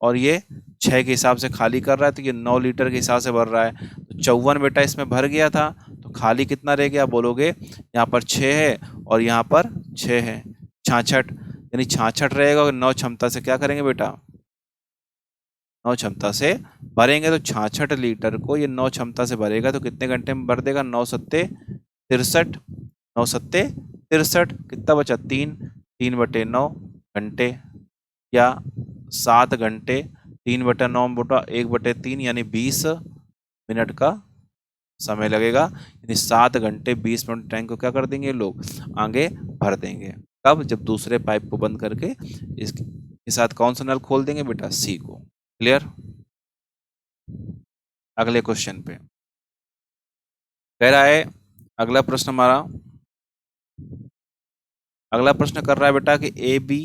और ये 6 के हिसाब से खाली कर रहा है, तो ये 9 लीटर के हिसाब से भर रहा है। तो 54 बेटा इसमें भर गया था, तो खाली कितना रह गया? बोलोगे यहाँ पर 6 है और यहाँ पर 6 है, 66। यानी 66 रहेगा। और 9 क्षमता से क्या करेंगे बेटा? 9 क्षमता से भरेंगे। तो 66 लीटर को ये 9 क्षमता से भरेगा तो कितने घंटे में भर देगा? 9 सत्ते 63। 9 सत्ते 63। कितना बचा? 3। 3/9 घंटे या 7 घंटे। 3/9 बटा 1/3 यानी 20 मिनट का समय लगेगा। यानी 7 घंटे 20 मिनट टैंक को क्या कर देंगे लोग? आगे भर देंगे। कब? जब दूसरे पाइप को बंद करके इसके साथ कौन सा नल खोल देंगे बेटा? सी को। क्लियर? अगले क्वेश्चन पे कह रहा है, अगला प्रश्न हमारा, अगला प्रश्न कर रहा है बेटा कि ए बी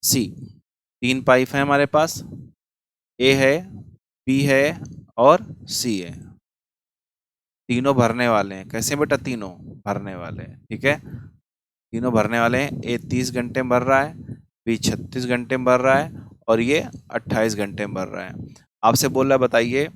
सी 3 पाइप है हमारे पास। ए है, बी है और सी है। तीनों भरने वाले हैं। कैसे बेटा? तीनों भरने वाले हैं, ठीक है। तीनों भरने वाले हैं। ए 30 घंटे में भर रहा है, बी 36 घंटे में भर रहा है और ये 28 घंटे में भर रहा है। आपसे बोल रहा है बताइए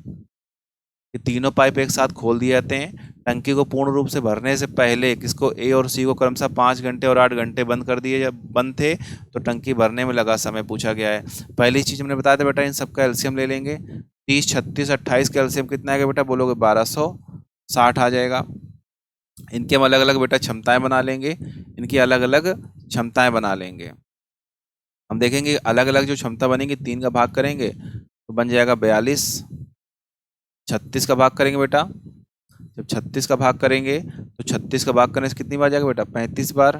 कि तीनों पाइप एक साथ खोल दिए जाते हैं, टंकी को पूर्ण रूप से भरने से पहले किसको? ए और सी को क्रमशः 5 घंटे और 8 घंटे बंद कर दिए, जब बंद थे तो टंकी भरने में लगा समय पूछा गया है। पहली चीज़ हमने बताया था बेटा इन सबका एलसीएम ले लेंगे। 30, 36, 28 का एलसीएम कितना आएगा बेटा? बोलोगे 1260 आ जाएगा। इनके हम अलग अलग बेटा क्षमताएं बना लेंगे, इनकी अलग अलग क्षमताएं बना लेंगे। हम देखेंगे अलग अलग जो क्षमता बनेगी 3 का भाग करेंगे तो बन जाएगा 42। 36 का भाग करेंगे बेटा, जब 36 का भाग करेंगे तो 36 का भाग करने से कितनी बार जाएगा बेटा? 35 बार।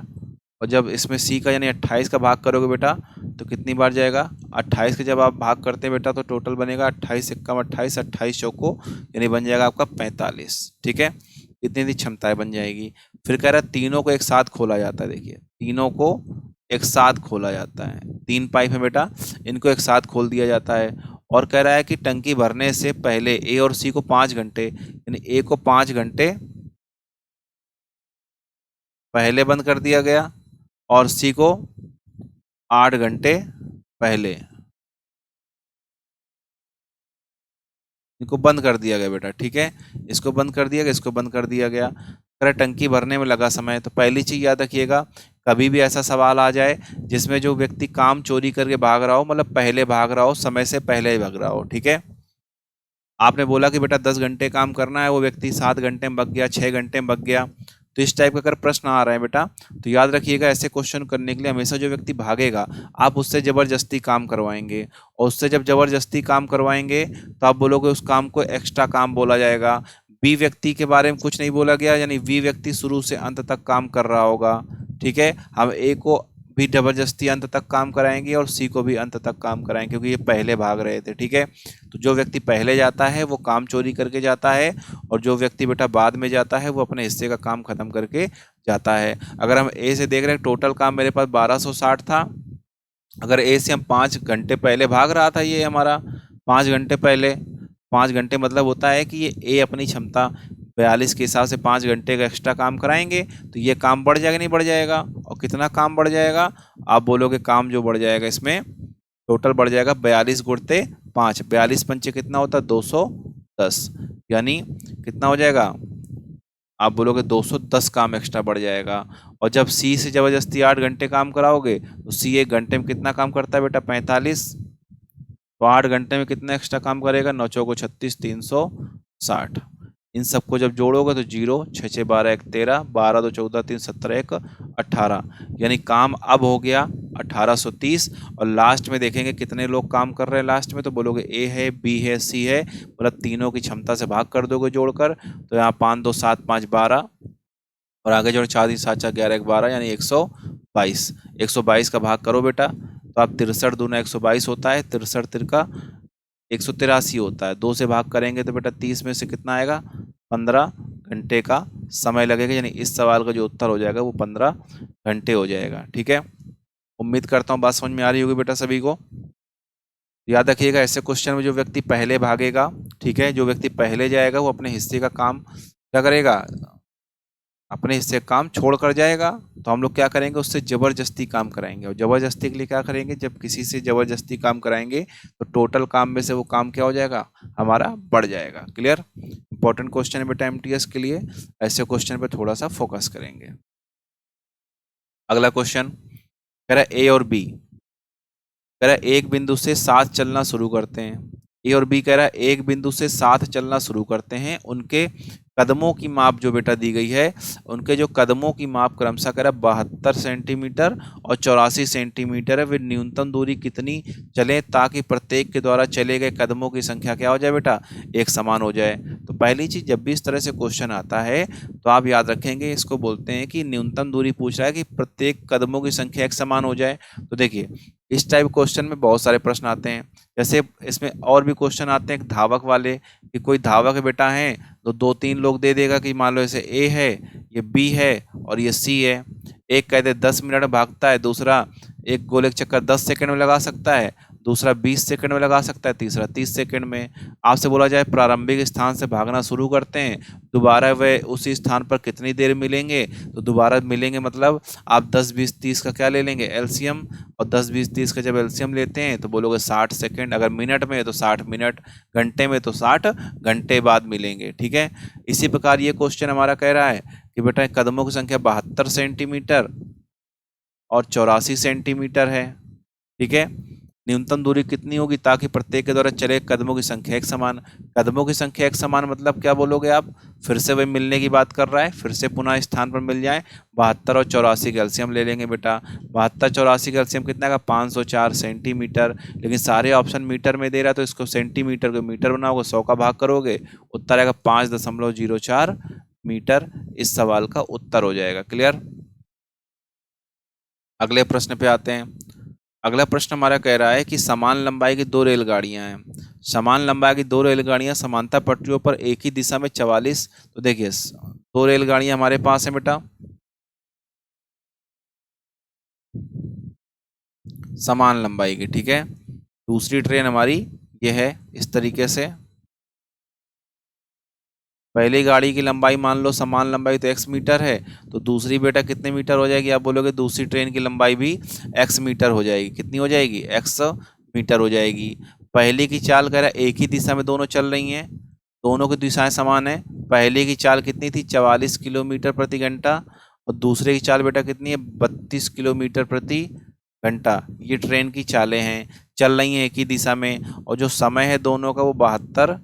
और जब इसमें सी का यानी 28 का भाग करोगे बेटा तो कितनी बार जाएगा? 28 का जब आप भाग करते हैं बेटा तो टोटल बनेगा 28 एकम 28, 28 चौको यानी बन जाएगा आपका 45। ठीक है, इतनी दी क्षमताएं बन जाएगी। फिर कह रहा है तीनों को एक साथ खोला जाता है। देखिए तीनों को एक साथ खोला जाता है, 3 पाइप है बेटा, इनको एक साथ खोल दिया जाता है। और कह रहा है कि टंकी भरने से पहले ए और सी को 5 घंटे यानी ए को 5 घंटे पहले बंद कर दिया गया और सी को 8 घंटे पहले इनको बंद कर दिया गया बेटा। ठीक है, इसको बंद कर दिया गया, इसको बंद कर दिया गया। अगर टंकी भरने में लगा समय, तो पहली चीज याद रखिएगा, कभी भी ऐसा सवाल आ जाए जिसमें जो व्यक्ति काम चोरी करके भाग रहा हो, मतलब पहले भाग रहा हो, समय से पहले ही भाग रहा हो। ठीक है, आपने बोला कि बेटा 10 घंटे काम करना है, वो व्यक्ति 7 घंटे में भाग गया, 6 घंटे में भाग गया, तो इस टाइप का अगर प्रश्न आ रहा है बेटा तो याद रखिएगा ऐसे क्वेश्चन करने के लिए हमेशा जो व्यक्ति भागेगा आप उससे जबरदस्ती काम करवाएंगे, और उससे जब जबरदस्ती काम करवाएंगे तो आप बोलोगे उस काम को एक्स्ट्रा काम बोला जाएगा। बी व्यक्ति के बारे में कुछ नहीं बोला गया, यानी बी व्यक्ति शुरू से अंत तक काम कर रहा होगा। ठीक है, हम ए को भी जबरदस्ती अंत तक काम कराएंगे और सी को भी अंत तक काम कराएंगे क्योंकि ये पहले भाग रहे थे। ठीक है, तो जो व्यक्ति पहले जाता है वो काम चोरी करके जाता है, और जो व्यक्ति बेटा बाद में जाता है वो अपने हिस्से का काम खत्म करके जाता है। अगर हम ए से देख रहे हैं, टोटल काम मेरे पास 1260 था। अगर ए से हम 5 घंटे पहले भाग रहा था, ये हमारा 5 घंटे पहले, 5 घंटे मतलब होता है कि ये ए अपनी क्षमता 42 के हिसाब से 5 घंटे का एक्स्ट्रा काम कराएंगे, तो ये काम बढ़ जाएगा नहीं बढ़ जाएगा? और कितना काम बढ़ जाएगा? आप बोलोगे काम जो बढ़ जाएगा इसमें टोटल बढ़ जाएगा 42 गुणते 5, 42 पंचे कितना होता है? 210, यानी कितना हो जाएगा? आप बोलोगे 210 काम एक्स्ट्रा बढ़ जाएगा। और जब सी से जबरदस्ती 8 घंटे काम कराओगे तो सी 1 घंटे में कितना काम करता है बेटा? 45। तो 8 घंटे में कितना एक्स्ट्रा काम करेगा? 9 चौको 36, 360। इन सबको जब जोड़ोगे तो 0, 6 6 12 1 13, 12 2 14 3 17 1 18, यानी काम अब हो गया 1830। और लास्ट में देखेंगे कितने लोग काम कर रहे हैं लास्ट में, तो बोलोगे ए है, बी है, सी है, मतलब तीनों की क्षमता से भाग कर दोगे जोड़कर, तो यहाँ 5 2 7 5 12 और आगे जोड़ 4 3 7 4 11 1 12 यानी 122। 122 का भाग करो बेटा तो आप 63 दूना 122 होता है, 63 तिरका 183 होता है। 2 से भाग करेंगे तो बेटा 30 में से कितना आएगा? 15 घंटे का समय लगेगा, यानी इस सवाल का जो उत्तर हो जाएगा वो 15 घंटे हो जाएगा। ठीक है, उम्मीद करता हूँ बात समझ में आ रही होगी बेटा सभी को। याद रखिएगा ऐसे क्वेश्चन में जो व्यक्ति पहले भागेगा, ठीक है, जो व्यक्ति पहले जाएगा वो अपने हिस्से का काम क्या करेगा? अपने हिस्से का काम छोड़ कर जाएगा, तो हम लोग क्या करेंगे? उससे जबरदस्ती काम कराएंगे। और जबरदस्ती के लिए क्या करेंगे? जब किसी से जबरदस्ती काम कराएंगे तो टोटल काम में से वो काम क्या हो जाएगा? हमारा बढ़ जाएगा। क्लियर? इंपॉर्टेंट क्वेश्चन है बेटा एमटीएस के लिए, ऐसे क्वेश्चन पे थोड़ा सा फोकस करेंगे। अगला क्वेश्चन कह रहा है ए और बी, कह रहा है एक बिंदु से साथ चलना शुरू करते हैं। ए और बी कह रहा है एक बिंदु से साथ चलना शुरू करते हैं, उनके कदमों की माप जो बेटा दी गई है, उनके जो कदमों की माप क्रमशः कह रहा है 72 सेंटीमीटर और 84 सेंटीमीटर है। वे न्यूनतम दूरी कितनी चलें ताकि प्रत्येक के द्वारा चले गए कदमों की संख्या क्या हो जाए बेटा? एक समान हो जाए। तो पहली चीज, जब भी इस तरह से क्वेश्चन आता है तो आप याद रखेंगे, इसको बोलते हैं कि न्यूनतम दूरी पूछ रहा है कि प्रत्येक कदमों की संख्या एक समान हो जाए। तो देखिए इस टाइप क्वेश्चन में बहुत सारे प्रश्न आते हैं, जैसे इसमें और भी क्वेश्चन आते हैं धावक वाले, कि कोई धावक बेटा है तो 2-3 लोग दे देगा कि मान लो ऐसे ए है, ये बी है और ये सी है। एक कहते 10 मिनट में भागता है, दूसरा एक गोले का चक्कर 10 सेकंड में लगा सकता है, दूसरा 20 सेकंड में लगा सकता है, तीसरा 30 सेकंड में। आपसे बोला जाए प्रारंभिक स्थान से भागना शुरू करते हैं, दोबारा वे उसी स्थान पर कितनी देर मिलेंगे? तो दोबारा मिलेंगे मतलब आप 10 20 30 का क्या ले लेंगे? एलसीएम। और 10 20 30 का जब एलसीएम लेते हैं तो बोलोगे 60 सेकंड, अगर मिनट में तो 60 मिनट, घंटे में तो 60 घंटे बाद मिलेंगे। ठीक है, इसी प्रकार ये क्वेश्चन हमारा कह रहा है कि बेटा कदमों की संख्या 72 सेंटीमीटर और 84 सेंटीमीटर है। ठीक है, न्यूनतम दूरी कितनी होगी ताकि प्रत्येक के द्वारा चले कदमों की संख्या एक समान? कदमों की संख्या एक समान मतलब क्या बोलोगे आप? फिर से वही मिलने की बात कर रहा है, फिर से पुनः स्थान पर मिल जाए। 72 और 84 का एलसीएम ले लेंगे बेटा। 72 84 का एलसीएम कितना का? 504 सेंटीमीटर, लेकिन सारे ऑप्शन मीटर में दे रहा है तो इसको सेंटीमीटर को मीटर बनाओगे, 100 का भाग करोगे, उत्तर आएगा 5.04 मीटर इस सवाल का उत्तर हो जाएगा। क्लियर। अगले प्रश्न पे आते हैं। अगला प्रश्न हमारा कह रहा है कि समान लंबाई की दो रेलगाड़ियां हैं। समान लंबाई की दो रेलगाड़ियां समांतर पटरियों पर एक ही दिशा में 44, तो देखिए दो रेलगाड़ियां हमारे पास है बेटा समान लंबाई की, ठीक है। दूसरी ट्रेन हमारी ये है इस तरीके से। पहली गाड़ी की लंबाई मान लो समान लंबाई तो x मीटर है, तो दूसरी बेटा कितने मीटर हो जाएगी, आप बोलोगे दूसरी ट्रेन की लंबाई भी x मीटर हो जाएगी। कितनी हो जाएगी, x मीटर हो जाएगी। पहली की चाल कह रहा है एक ही दिशा में दोनों चल रही हैं, दोनों की दिशाएं समान है। पहले की चाल कितनी थी, 44 किलोमीटर प्रति घंटा, और दूसरे की चाल बेटा कितनी है, 32 किलोमीटर प्रति घंटा। ये ट्रेन की चालें हैं, चल रही हैं एक ही दिशा में, और जो समय है दोनों का वो 72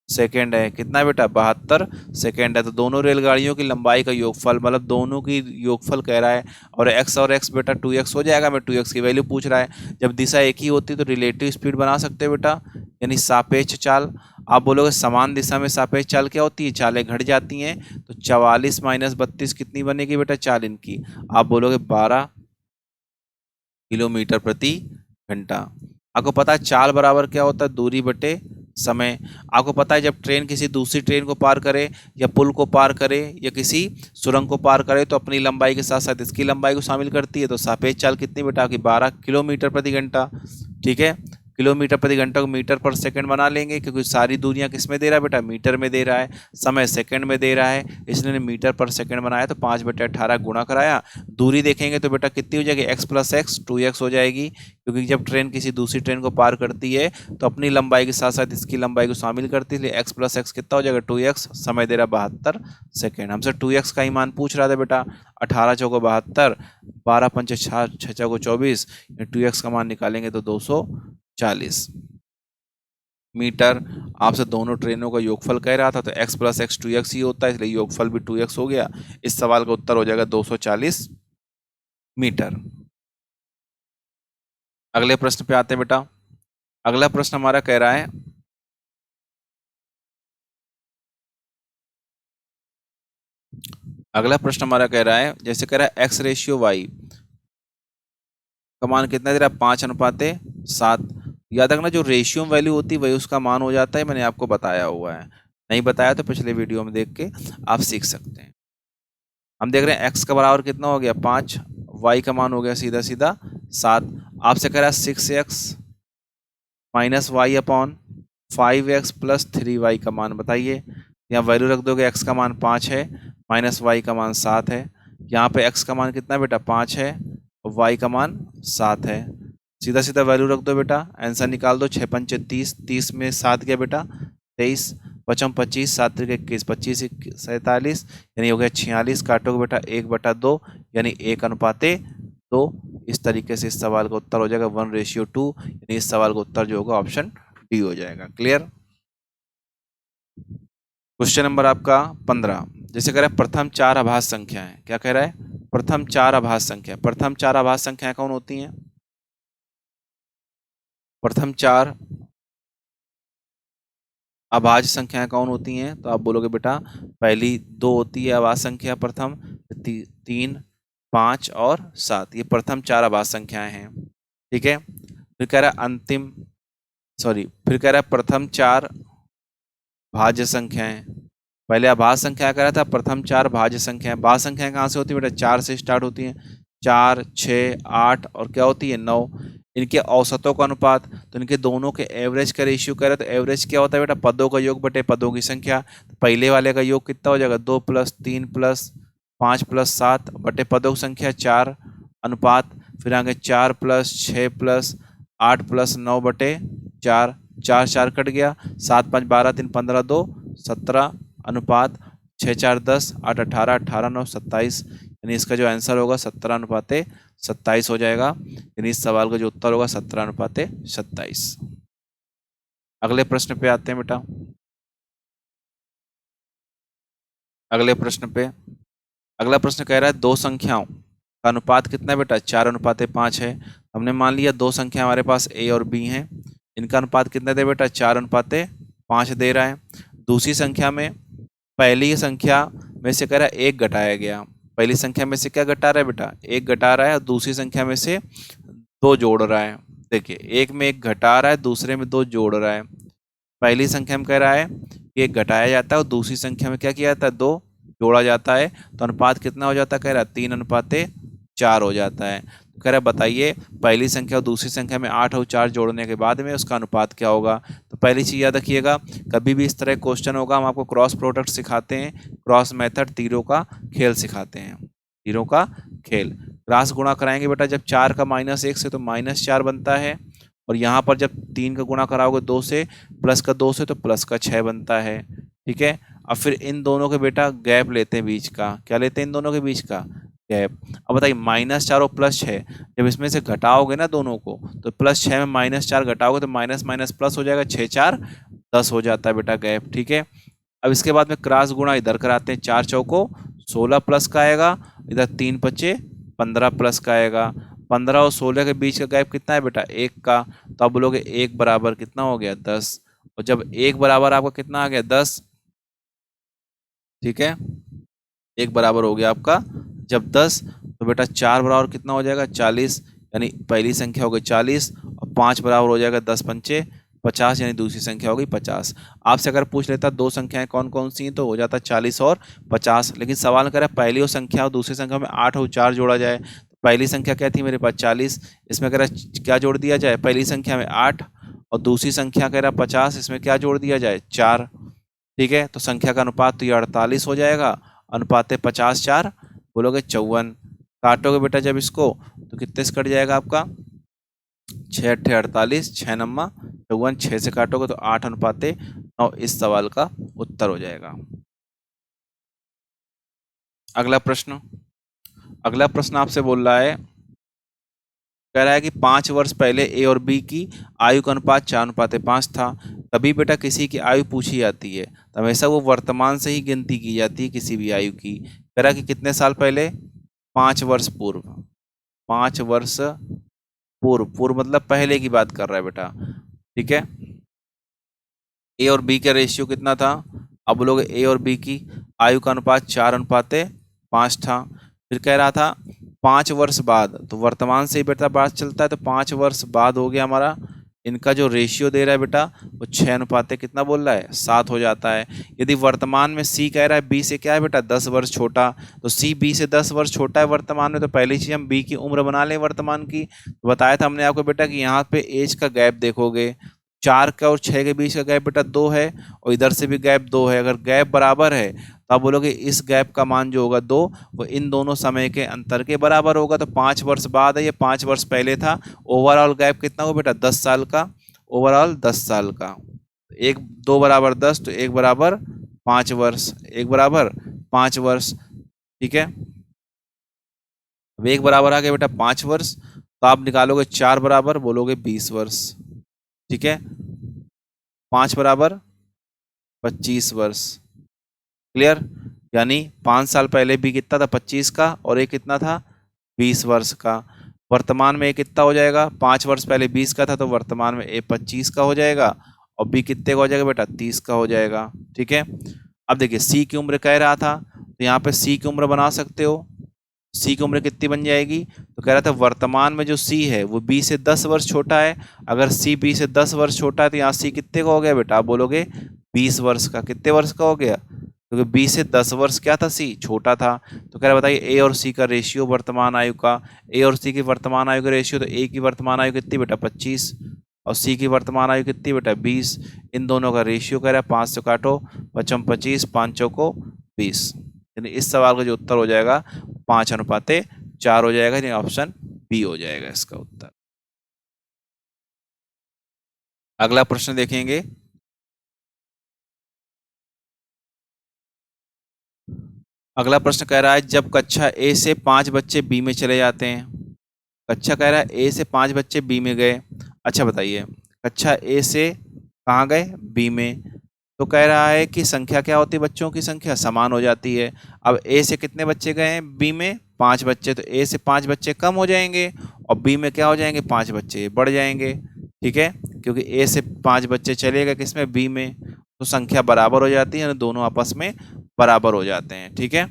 सेकेंड है। कितना बेटा, 72 सेकेंड है। तो दोनों रेलगाड़ियों की लंबाई का योगफल, मतलब दोनों की योगफल कह रहा है, और x बेटा 2x हो जाएगा। मैं 2x की वैल्यू पूछ रहा है। जब दिशा एक ही होती है तो रिलेटिव स्पीड बना सकते हैं बेटा, यानी सापेक्ष चाल। आप बोलोगे समान दिशा में सापेक्ष चाल क्या होती है, चालें घट जाती हैं। तो 44 माइनस 32 कितनी बनेगी बेटा, चाल इनकी, आप बोलोगे 12 किलोमीटर प्रति घंटा। आपको पता है चाल बराबर क्या होता है, दूरी बटे समय। आपको पता है जब ट्रेन किसी दूसरी ट्रेन को पार करे, या पुल को पार करे, या किसी सुरंग को पार करे, तो अपनी लंबाई के साथ साथ इसकी लंबाई को शामिल करती है। तो सापेक्ष चाल कितनी बेटा की, 12 किलोमीटर प्रति घंटा। ठीक है, किलोमीटर प्रति घंटा को मीटर पर सेकंड बना लेंगे, क्योंकि सारी दूरियां किस में दे रहा है बेटा, मीटर में दे रहा है। समय सेकंड में दे रहा है, इसलिए मीटर पर सेकंड बनाया। तो 5/18 गुणा कराया, दूरी देखेंगे तो बेटा कितनी हो जाएगी, x प्लस एक्स 2x हो जाएगी। क्योंकि जब ट्रेन किसी दूसरी ट्रेन को पार करती है तो अपनी लंबाई के साथ साथ इसकी लंबाई को शामिल करती है, इसलिए x प्लस एक्स कितना हो जाएगा, 2x। समय दे रहा 72 सेकेंड। हमसे 2x का ही मान पूछ रहा था बेटा। 18 चौको 72, 12 पंचे 6 चौको 24, 2x का मान निकालेंगे तो 240 मीटर। आपसे दोनों ट्रेनों का योगफल कह रहा था, तो x प्लस एक्स 2x ही होता है, इसलिए योगफल भी 2x हो गया। इस सवाल का उत्तर हो जाएगा 240 मीटर। अगले प्रश्न पे आते हैं बेटा। अगला प्रश्न हमारा कह रहा है, अगला प्रश्न हमारा कह रहा है, जैसे कह रहा है x/y का मान कितना दे रहा है, 5:7। याद रखना जो रेशियो वैल्यू होती है वही उसका मान हो जाता है, मैंने आपको बताया हुआ है। नहीं बताया तो पिछले वीडियो में देख के आप सीख सकते हैं। हम देख रहे हैं x का बराबर कितना हो गया, 5, y का मान हो गया सीधा सीधा 7। आपसे कह रहा है 6x minus Y upon 5x plus 3y का मान बताइए। यहाँ वैल्यू रख दोगे, x का मान 5 है, माइनस y का मान 7 है। यहाँ पे x का मान कितना बेटा, 5 है, और y का मान 7 है। सीधा सीधा वैल्यू रख दो बेटा, आंसर निकाल दो। 6 पंचे 30, 30 में 7 गया बेटा 23, 5 25, 7 3 21, 25 47, यानी हो गया 46। काटोगे बेटा 1/2, यानी 1:2। इस तरीके से इस सवाल का उत्तर हो जाएगा 1:2, यानी इस सवाल का उत्तर जो होगा ऑप्शन डी हो जाएगा। क्लियर। क्वेश्चन नंबर आपका 15, जैसे कह रहा है प्रथम 4 आभास संख्याएं। क्या कह रहा है, प्रथम 4 आभास संख्या। प्रथम 4 आभास संख्याएं कौन होती हैं, प्रथम 4 अभाज्य संख्याएं कौन होती हैं, तो आप बोलोगे बेटा पहली 2 होती है अभाज्य संख्या प्रथम, 3, 5 और 7, ये प्रथम 4 अभाज्य संख्याएं हैं। ठीक है, फिर कह रहा है अंतिम, सॉरी, फिर कह रहा है प्रथम 4 भाज्य संख्याएं। पहले अभाज्य संख्या कह रहा था, प्रथम 4 भाज्य संख्याएं। भाज्य संख्याएं कहाँ से होती है बेटा, 4 से स्टार्ट होती हैं, 4, 6, 8 और क्या होती है 9। इनके औसतों का अनुपात, तो इनके दोनों के एवरेज का रेशियो कह रहा है, तो एवरेज क्या होता है बेटा, पदों का योग बटे पदों की संख्या। तो पहले वाले का योग कितना हो जाएगा, 2 + 3 + 5 + 7 बटे पदों की संख्या 4 अनुपात, फिर आगे 4 + 6 + 8 + 9 बटे 4, 4 4 कट गया, 7 5 12 3 15 2 17 अनुपात 6 4 10 8 18 18 9 27, यानी इसका जो आंसर होगा 17:27 हो जाएगा। यानी इस सवाल का जो उत्तर होगा 17:27। अगले प्रश्न पे आते हैं बेटा। अगले प्रश्न पे, अगला प्रश्न कह रहा है दो संख्याओं का अनुपात कितना है बेटा, 4:5 है। हमने मान लिया दो संख्या हमारे पास a और b हैं, इनका अनुपात कितना दे बेटा, 4:5 दे रहा है। दूसरी संख्या में पहली संख्या में से कह रहा है 1 घटाया गया, पहली संख्या में से क्या घटा रहा है बेटा, 1 घटा रहा है, और दूसरी संख्या में से 2 जोड़ रहा है। देखिए, एक में 1 घटा रहा है, दूसरे में 2 जोड़ रहा है। पहली संख्या में कह रहा है कि 1 घटाया जाता है और दूसरी संख्या में क्या किया जाता है, 2 जोड़ा जाता है, तो अनुपात कितना हो जाता है, कह रहा है 3:4 हो जाता है। कह रहा है बताइए पहली संख्या और दूसरी संख्या में 8 और 4 जोड़ने के बाद में उसका अनुपात क्या होगा। तो पहली चीज़ याद रखिएगा, कभी भी इस तरह क्वेश्चन होगा हम आपको क्रॉस प्रोडक्ट सिखाते हैं, क्रॉस मेथड, तीरों का खेल सिखाते हैं, तीरों का खेल। क्रॉस गुणा कराएंगे बेटा, जब 4 का -1 से तो -4 बनता है, और यहाँ पर जब 3 का गुणा कराओगे 2 से, प्लस का 2 से तो प्लस का 6 बनता है। ठीक है, अब फिर इन दोनों के बेटा गैप लेते हैं बीच का, क्या लेते हैं इन दोनों के बीच का, गैप। अब बताइए -4 और +6, जब इसमें से घटाओगे ना दोनों को, तो +6 में -4 घटाओगे तो माइनस माइनस प्लस हो जाएगा, 6 4 10 हो जाता है बेटा गैप। ठीक है, अब इसके बाद में क्रॉस गुणा इधर कराते हैं, 4 चौको 16 प्लस का आएगा, इधर 3 पच्चे 15 प्लस का आएगा। 15 और 16 के बीच का गैप कितना है बेटा, 1 का। तो आप बोलोगे 1 बराबर कितना हो गया, 10। और जब 1 बराबर आपका कितना आ गया, 10। ठीक है, 1 बराबर हो गया आपका जब 10, तो बेटा 4 बराबर कितना हो जाएगा, 40। यानी पहली संख्या हो गई 40, और 5 बराबर हो जाएगा 10 पंचे 50, यानी दूसरी संख्या हो गई 50। आपसे अगर पूछ लेता दो संख्याएं कौन कौन सी हैं, तो हो जाता 40 और 50। लेकिन सवाल कर रहा है पहली और संख्या और दूसरी संख्या में 8 और 4 जोड़ा जाए। तो पहली संख्या क्या थी मेरे पास, 40, इसमें कह रहा है क्या जोड़ दिया जाए, पहली संख्या में 8, और दूसरी संख्या कह रहा है 50, इसमें क्या जोड़ दिया जाए, 4। ठीक है, तो संख्या का अनुपात तो ये 48 हो जाएगा, अनुपात 50 4, बोलोगे 54। काटोगे बेटा जब इसको, तो कितने से कट जाएगा आपका, 6 8 48, 6 9 54, 6 से काटोगे तो 8:9 इस सवाल का उत्तर हो जाएगा। अगला प्रश्न, अगला प्रश्न आपसे बोल रहा है, कह रहा है कि 5 वर्ष पहले ए और बी की आयु का अनुपात 4:5 था। कभी बेटा किसी की आयु पूछी जाती है तो हमेशा वो वर्तमान से ही गिनती की जाती है किसी भी आयु की। कह रहा है कि कितने साल पहले, 5 वर्ष पूर्व, 5 वर्ष पूर्व, पूर्व मतलब पहले की बात कर रहा है बेटा। ठीक है, ए और बी का रेशियो कितना था, अब बोलोगे ए और बी की आयु का अनुपात 4:5 था। फिर कह रहा था 5 वर्ष बाद, तो वर्तमान से ही बेटा बात चलता है, तो 5 वर्ष बाद हो गया हमारा, इनका जो रेशियो दे रहा है बेटा वो 6 कितना बोल रहा है, 7 हो जाता है। यदि वर्तमान में सी कह रहा है बी से क्या है बेटा, 10 वर्ष छोटा, तो सी बी से 10 वर्ष छोटा है वर्तमान में, तो पहली चीज हम बी की उम्र बना लें वर्तमान की। तो बताया था हमने आपको बेटा कि यहाँ पे एज का गैप देखोगे, 4 का और 6 के बीच का गैप बेटा 2 है, और इधर से भी गैप 2 है। अगर गैप बराबर है तो आप बोलोगे इस गैप का मान जो होगा 2, वो इन दोनों समय के अंतर के बराबर होगा। तो 5 वर्ष बाद है, ये 5 वर्ष पहले था। ओवरऑल गैप कितना होगा बेटा, 10 साल का, ओवरऑल 10 साल का। 1 2 बराबर 10, तो 1 बराबर 5 वर्ष, 1 बराबर 5 वर्ष। ठीक है, अब 1 बराबर आ गया बेटा 5 वर्ष, तो आप निकालोगे 4 बराबर, बोलोगे 20 वर्ष। ठीक है, 5 बराबर 25 वर्ष। क्लियर, यानी 5 साल पहले भी कितना था, 25 का, और एक कितना था, 20 वर्ष का। वर्तमान में एक कितना हो जाएगा, 5 वर्ष पहले 20 का था, तो वर्तमान में ए 25 का हो जाएगा, और बी कितने का हो जाएगा बेटा, 30 का हो जाएगा। ठीक है, अब देखिए सी की उम्र कह रहा था, तो यहाँ पे सी की उम्र बना सकते हो। सी की उम्र कितनी बन जाएगी, तो कह रहा था वर्तमान में जो सी है वो बी से 10 वर्ष छोटा है। अगर सी बी से 10 वर्ष छोटा है, तो यहाँ सी कितने का हो गया बेटा, आप बोलोगे 20 वर्ष का। कितने वर्ष का हो गया, क्योंकि बी से 10 वर्ष क्या था, सी छोटा था। तो कह रहा बताइए ए और सी का रेशियो वर्तमान आयु का, ए और सी की वर्तमान आयु का रेशियो, तो ए की वर्तमान आयु कितनी बेटा, 25, और सी की वर्तमान आयु कितनी बेटा, 20। इन दोनों का रेशियो कह रहा है 5 से काटो, 5 25, 5 चौको 20। यानी इस सवाल का जो उत्तर हो जाएगा 5:4 हो जाएगा, यानी ऑप्शन बी हो जाएगा इसका उत्तर। अगला प्रश्न देखेंगे, अगला प्रश्न कह रहा है जब कक्षा ए से 5 बच्चे बी में चले जाते हैं। कक्षा कह रहा है ए से 5 बच्चे बी में गए। अच्छा बताइए, कक्षा ए से कहाँ गए, बी में, तो कह रहा है कि संख्या क्या होती है, बच्चों की संख्या समान हो जाती है। अब ए से कितने बच्चे गए हैं बी में, 5 बच्चे, तो ए से 5 बच्चे कम हो जाएंगे, और बी में क्या हो जाएंगे, 5 बच्चे बढ़ जाएंगे। ठीक है, क्योंकि ए से 5 बच्चे चले गए किसमें, बी में, तो संख्या बराबर हो जाती है, दोनों आपस में बराबर हो जाते हैं। ठीक है,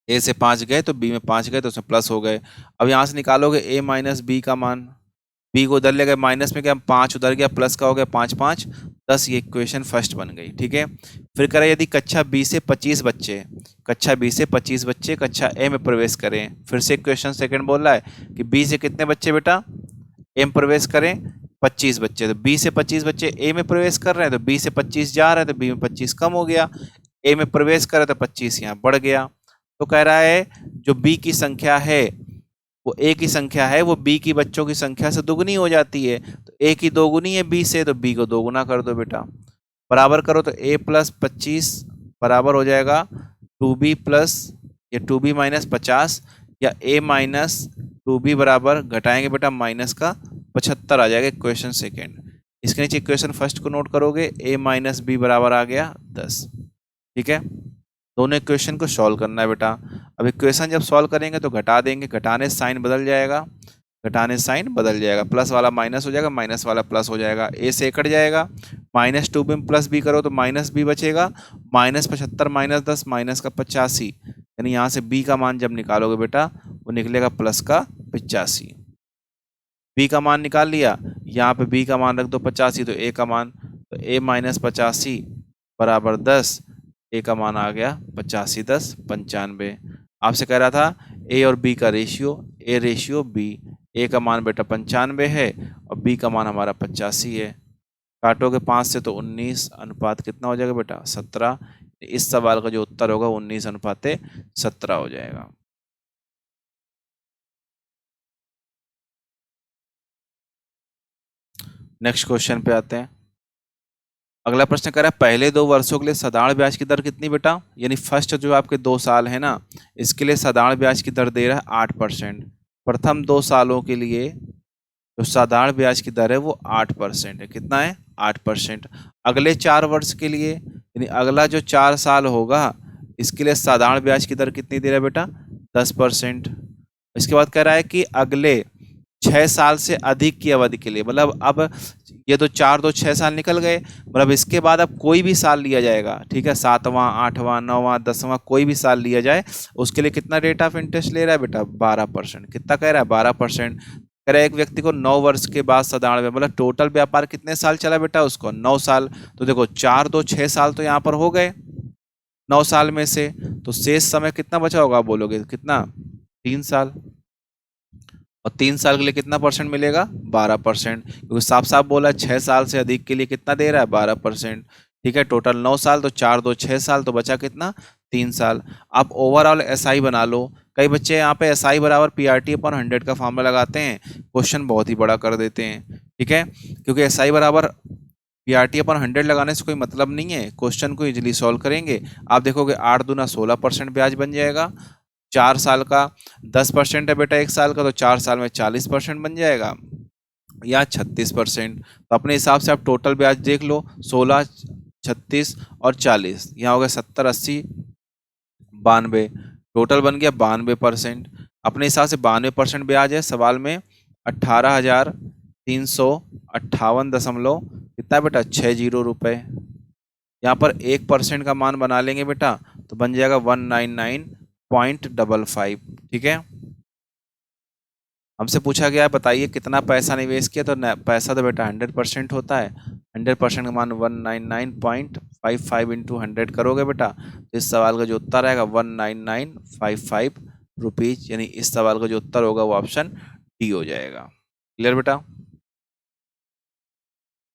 ए से 5 गए तो बी में 5 गए तो उसमें प्लस हो गए। अब यहाँ से निकालोगे ए माइनस बी का मान, बी को उधर ले गए माइनस में, क्या 5 उधर गया, प्लस का हो गया 5 5 10, ये इक्वेशन फर्स्ट बन गई। ठीक है, फिर करें यदि कक्षा बी से 25 बच्चे, कक्षा बी से 25 बच्चे कक्षा ए में प्रवेश करें, फिर से इक्वेशन सेकंड बोल रहा है कि बी से कितने बच्चे बेटा ए में प्रवेश करें, 25 बच्चे, तो बी से 25 बच्चे ए में प्रवेश कर रहे हैं तो बी से 25 जा रहे हैं तो बी में 25 कम हो गया, ए में प्रवेश कर रहे तो 25 यहाँ बढ़ गया। तो कह रहा है जो बी की संख्या है वो ए की संख्या है वो बी की बच्चों की संख्या से दुगनी हो जाती है, तो ए की दोगुनी है बी से तो बी को दोगुना कर दो बेटा, बराबर करो तो ए प्लस 25 बराबर हो जाएगा 2b प्लस या 2b माइनस 50 या ए माइनस 2b बराबर घटाएंगे बेटा माइनस का 75 आ जाएगा इक्वेशन सेकेंड। इसके नीचे इक्वेशन फर्स्ट को नोट करोगे, ए माइनस बी बराबर आ गया 10। ठीक है, दोनों इक्वेशन को सॉल्व करना है बेटा। अब इक्वेशन जब सॉल्व करेंगे तो घटा देंगे, घटाने से साइन बदल जाएगा, घटाने से साइन बदल जाएगा, प्लस वाला माइनस हो जाएगा, माइनस वाला प्लस हो जाएगा, ए से कट जाएगा, माइनस 2 में प्लस बी करो तो माइनस बी बचेगा, माइनस 75 माइनस 10 माइनस का 85, यानी यहाँ से बी का मान जब निकालोगे बेटा वो निकलेगा प्लस का 85। बी का मान निकाल लिया, यहाँ पे बी का मान रख दो 85 तो ए का मान, तो ए माइनस 85 बराबर 10, ए का मान आ गया 85 10 95। आपसे कह रहा था ए और बी का रेशियो, ए रेशियो बी, ए का मान बेटा 95 है और बी का मान हमारा 85 है, काटोगे 5 से तो 19 अनुपात कितना हो जाएगा बेटा 17। इस सवाल का जो उत्तर होगा 19 अनुपात 17 हो जाएगा। नेक्स्ट क्वेश्चन पे आते हैं। अगला प्रश्न कह रहा है पहले 2 वर्षों के लिए साधारण ब्याज की दर कितनी बेटा, यानी फर्स्ट जो आपके 2 साल है ना इसके लिए साधारण ब्याज की दर दे रहा है 8%। प्रथम 2 सालों के लिए जो साधारण ब्याज की दर है वो 8% है, कितना है 8%। अगले 4 वर्ष के लिए यानी अगला जो 4 साल होगा इसके लिए साधारण ब्याज की दर कितनी दे रहा है बेटा 10%। इसके बाद कह रहा है कि अगले 6 साल से अधिक की अवधि के लिए, मतलब अब ये तो 4 2 6 साल निकल गए, मतलब इसके बाद अब कोई भी साल लिया जाएगा, ठीक है 7वां 8वां 9वां 10वां कोई भी साल लिया जाए उसके लिए कितना रेट ऑफ इंटरेस्ट ले रहा है बेटा 12%। कितना कह रहा है 12%। कह रहा है एक व्यक्ति को 9 वर्ष के बाद साधारण मतलब टोटल व्यापार कितने साल चला बेटा उसको 9 साल, तो देखो 4 2 6 साल तो यहाँ पर हो गए 9 साल में से, तो शेष समय कितना बचा होगा आप बोलोगे कितना 3 साल, और 3 साल के लिए कितना परसेंट मिलेगा 12%, क्योंकि साफ साफ बोला 6 साल से अधिक के लिए कितना दे रहा है 12%। ठीक है, टोटल 9 साल तो 4 2 6 साल तो बचा कितना 3 साल। आप ओवरऑल एसआई बना लो, कई बच्चे यहाँ पे एसआई बराबर पीआरटी अपॉन 100 का फॉर्मूला लगाते हैं, क्वेश्चन बहुत ही बड़ा कर देते हैं। ठीक है, क्योंकि एसआई बराबर पीआरटी अपॉन 100 लगाने से कोई मतलब नहीं है, क्वेश्चन को इजिली सॉल्व करेंगे। आप देखोगे 8 दूना 16% ब्याज बन जाएगा, 4 साल का 10% है बेटा 1 साल का, तो 4 साल में 40% बन जाएगा या 36%। तो अपने हिसाब से आप टोटल ब्याज देख लो 16 36 और 40, यहाँ हो गया 70 80 92, टोटल बन गया 92%। अपने हिसाब से 92% ब्याज है, सवाल में 18,358 दशमलव कितना बेटा 60 रुपये, यहाँ पर 1% का मान बना लेंगे बेटा तो बन जाएगा 199.55। ठीक है, हमसे पूछा गया है बताइए कितना पैसा निवेश किया, तो पैसा तो बेटा 100% होता है, 100% का मान 199.55 इंटू 100 करोगे बेटा तो इस सवाल का जो उत्तर आएगा 19955 रुपीज, यानी इस सवाल का जो उत्तर होगा वो ऑप्शन डी हो जाएगा। क्लियर बेटा,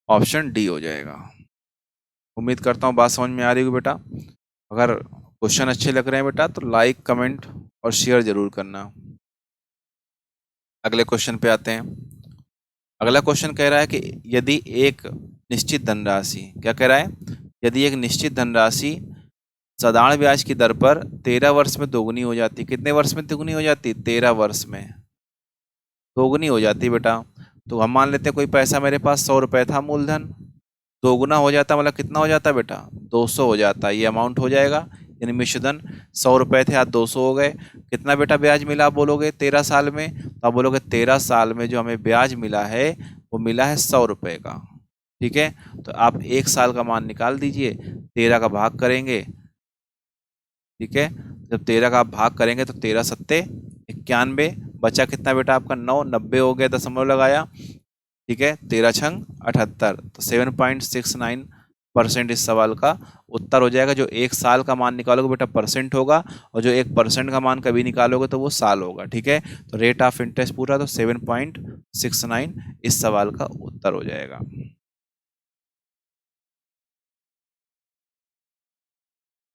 ऑप्शन डी हो जाएगा। उम्मीद करता हूँ बात समझ में आ रही होगी बेटा। अगर क्वेश्चन अच्छे लग रहे हैं बेटा तो लाइक कमेंट और शेयर जरूर करना। अगले क्वेश्चन पे आते हैं। अगला क्वेश्चन कह रहा है कि यदि एक निश्चित धनराशि, क्या कह रहा है, यदि एक निश्चित धनराशि साधारण ब्याज की दर पर 13 वर्ष में दोगुनी हो जाती, कितने वर्ष में दोगुनी हो जाती 13 वर्ष में दोगुनी हो जाती बेटा। तो हम मान लेते हैं कोई पैसा मेरे पास 100 रुपये था मूलधन, दोगुना हो जाता मतलब कितना हो जाता बेटा 200 हो जाता, ये अमाउंट हो जाएगा, यानी मिश्रधन 100 रुपये थे आज 200 हो गए। कितना बेटा ब्याज मिला आप बोलोगे 13 साल में, तो आप बोलोगे 13 साल में जो हमें ब्याज मिला है वो मिला है 100 रुपये का। ठीक है, तो आप 1 साल का मान निकाल दीजिए, 13 का भाग करेंगे, ठीक है। जब 13 का आप भाग करेंगे तो 13 सत्ते 91, बचा कितना बेटा आपका 9, 90 हो गया, दशमलव लगाया, ठीक है। 13 छंग 78, तो 7.69% इस सवाल का उत्तर हो जाएगा। जो एक साल का मान निकालोगे बेटा परसेंट होगा, और जो 1% का मान कभी निकालोगे तो वो साल होगा, ठीक है। तो रेट ऑफ इंटरेस्ट पूरा तो 7.69 इस सवाल का उत्तर हो जाएगा।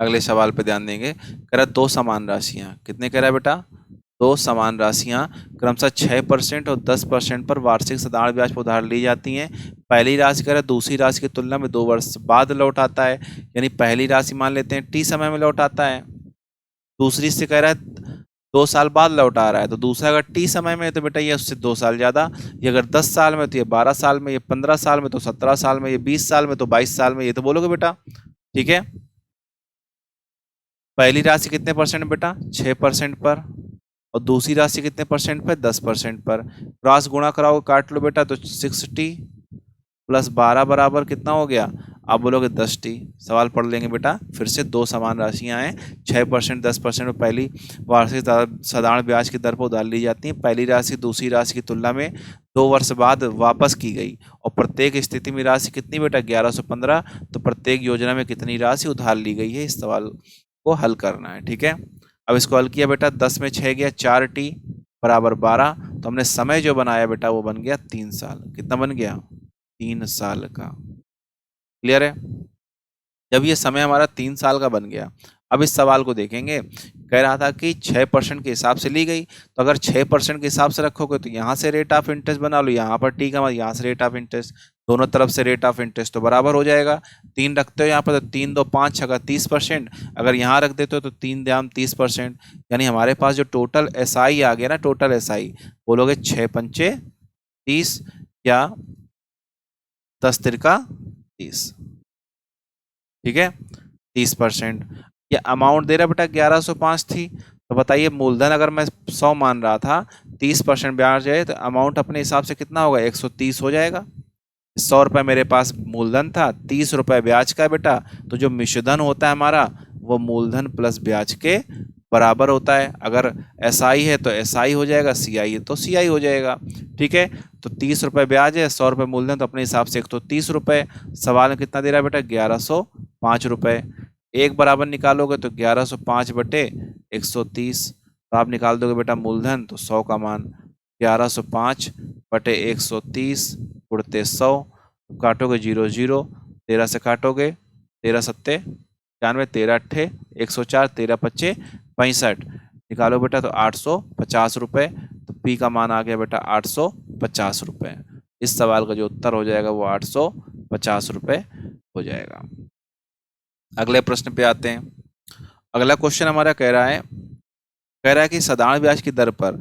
अगले सवाल पे ध्यान देंगे। कह रहा दो समान राशियां, कितने कह रहा है बेटा, दो समान राशियां क्रमशः 6% और 10% पर वार्षिक साधारण ब्याज पर उधार ली जाती हैं। पहली राशि कह रहा है दूसरी राशि की तुलना में 2 वर्ष बाद लौट आता है, यानी पहली राशि मान लेते हैं टी समय में लौट आता है, दूसरी से कह रहा है 2 साल बाद लौट आ रहा है। तो दूसरा अगर टी समय में है तो बेटा ये उससे 2 साल ज्यादा, ये अगर 10 साल में तो ये 12 साल में, ये 15 साल में तो 17 साल में, ये 20 साल में तो 22 साल में, ये तो बोलोगे बेटा, ठीक है। पहली राशि कितने परसेंट बेटा, 6% पर, और दूसरी राशि कितने परसेंट पर, 10% पर। क्रॉस गुणा कराओ, काट लो बेटा, तो 60 प्लस 12 बराबर कितना हो गया, आप बोलोगे 10t। सवाल पढ़ लेंगे बेटा फिर से। दो समान राशियां हैं, 6% 10% में पहली वार्षिक साधारण ब्याज की दर पर उधार ली जाती है। पहली राशि दूसरी राशि की तुलना में 2 वर्ष बाद वापस की गई, और प्रत्येक स्थिति में राशि कितनी बेटा, 1115। तो प्रत्येक योजना में कितनी राशि उधार ली गई है, इस सवाल को हल करना है, ठीक है। अब इसको हल किया बेटा, 10 में 6 गया, 4t बराबर 12। तो हमने समय जो बनाया बेटा वो बन गया 3 साल। कितना बन गया, 3 साल का। क्लियर है। जब ये समय हमारा 3 साल का बन गया, अब इस सवाल को देखेंगे। कह रहा था कि 6% के हिसाब से ली गई, तो अगर 6% के हिसाब से रखोगे तो यहाँ से रेट ऑफ इंटरेस्ट बना लो, यहाँ पर टी का मतलब यहाँ से रेट ऑफ इंटरेस्ट, दोनों तरफ से रेट ऑफ इंटरेस्ट तो बराबर हो जाएगा। 3 रखते हो यहाँ पर तो 3 2 5 6 30%, अगर यहाँ रख देते हो तो 3 दाम 30%, यानी हमारे पास जो टोटल SI आ गया ना, टोटल SI बोलोगे 6 पंचे 30 या 10 तिरका 30, ठीक है, 30%। ये अमाउंट दे रहा बेटा 1105 थी, तो बताइए मूलधन अगर मैं 100 मान रहा था, 30% ब्याज है तो अमाउंट अपने हिसाब से कितना होगा, 130 हो जाएगा। 100 रुपये मेरे पास मूलधन था, 30 रुपये ब्याज का बेटा, तो जो मिश्रधन होता है हमारा वो मूलधन प्लस ब्याज के बराबर होता है। अगर SI है तो SI हो जाएगा, CI है तो CI हो जाएगा, ठीक है। तो 30 रुपये ब्याज है, 100 रुपये मूलधन, तो अपने हिसाब से 130 रुपये। सवाल में कितना दे रहा है बेटा, 1105 रुपये। एक बराबर निकालोगे तो 1105 बटे 130, तो आप निकाल दोगे बेटा मूलधन, तो 100 का मान 1105 बटे 130 उड़ते 100, काटोगे 0 0, 13 से काटोगे, 13 सत्ते 91, 13 अट्ठे 104, 13 पच्चे 65, निकालो बेटा तो 850 रुपये। तो पी का मान आ गया बेटा 850 रुपये। इस सवाल का जो उत्तर हो जाएगा वो 850 रुपये हो जाएगा। अगले प्रश्न पे आते हैं। अगला क्वेश्चन हमारा कह रहा है कि साधारण ब्याज की दर पर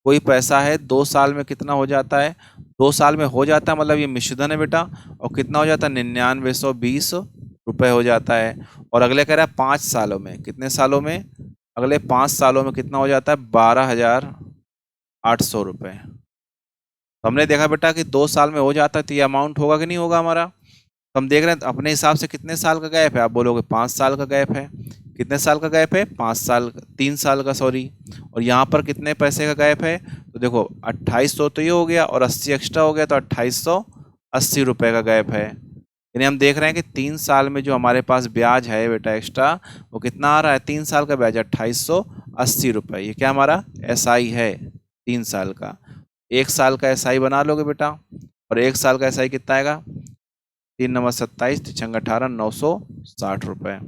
कोई पैसा है 2 साल में कितना हो जाता है, 2 साल में हो जाता है मतलब ये मिश्रधन है बेटा, और कितना हो जाता है, 9920 रुपये हो जाता है। और अगले कह रहा है 5 सालों में, कितने सालों में, अगले 5 सालों में कितना हो जाता है, 12,800 रुपये। तो हमने देखा बेटा कि 2 साल में हो जाता है, तो ये अमाउंट होगा कि नहीं होगा हमारा। तो हम देख रहे हैं अपने हिसाब से कितने साल का गैप है, आप बोलोगे 5 साल का गैप है। कितने साल का गैप है, 5 साल, 3 साल का सॉरी। और यहाँ पर कितने पैसे का गैप है, तो देखो 2800 तो ये हो गया, और 80 एक्स्ट्रा हो गया, तो 2880 रुपये का गैप है। यानी हम देख रहे हैं कि 3 साल में जो हमारे पास ब्याज है बेटा एक्स्ट्रा, वो कितना आ रहा है, 3 साल का ब्याज 2880 रुपये। ये क्या हमारा SI है 3 साल का। 1 साल का SI बना लोगे बेटा, और 1 साल का SI कितना आएगा, 3 नंबर 27 छंग 18 960 रुपये।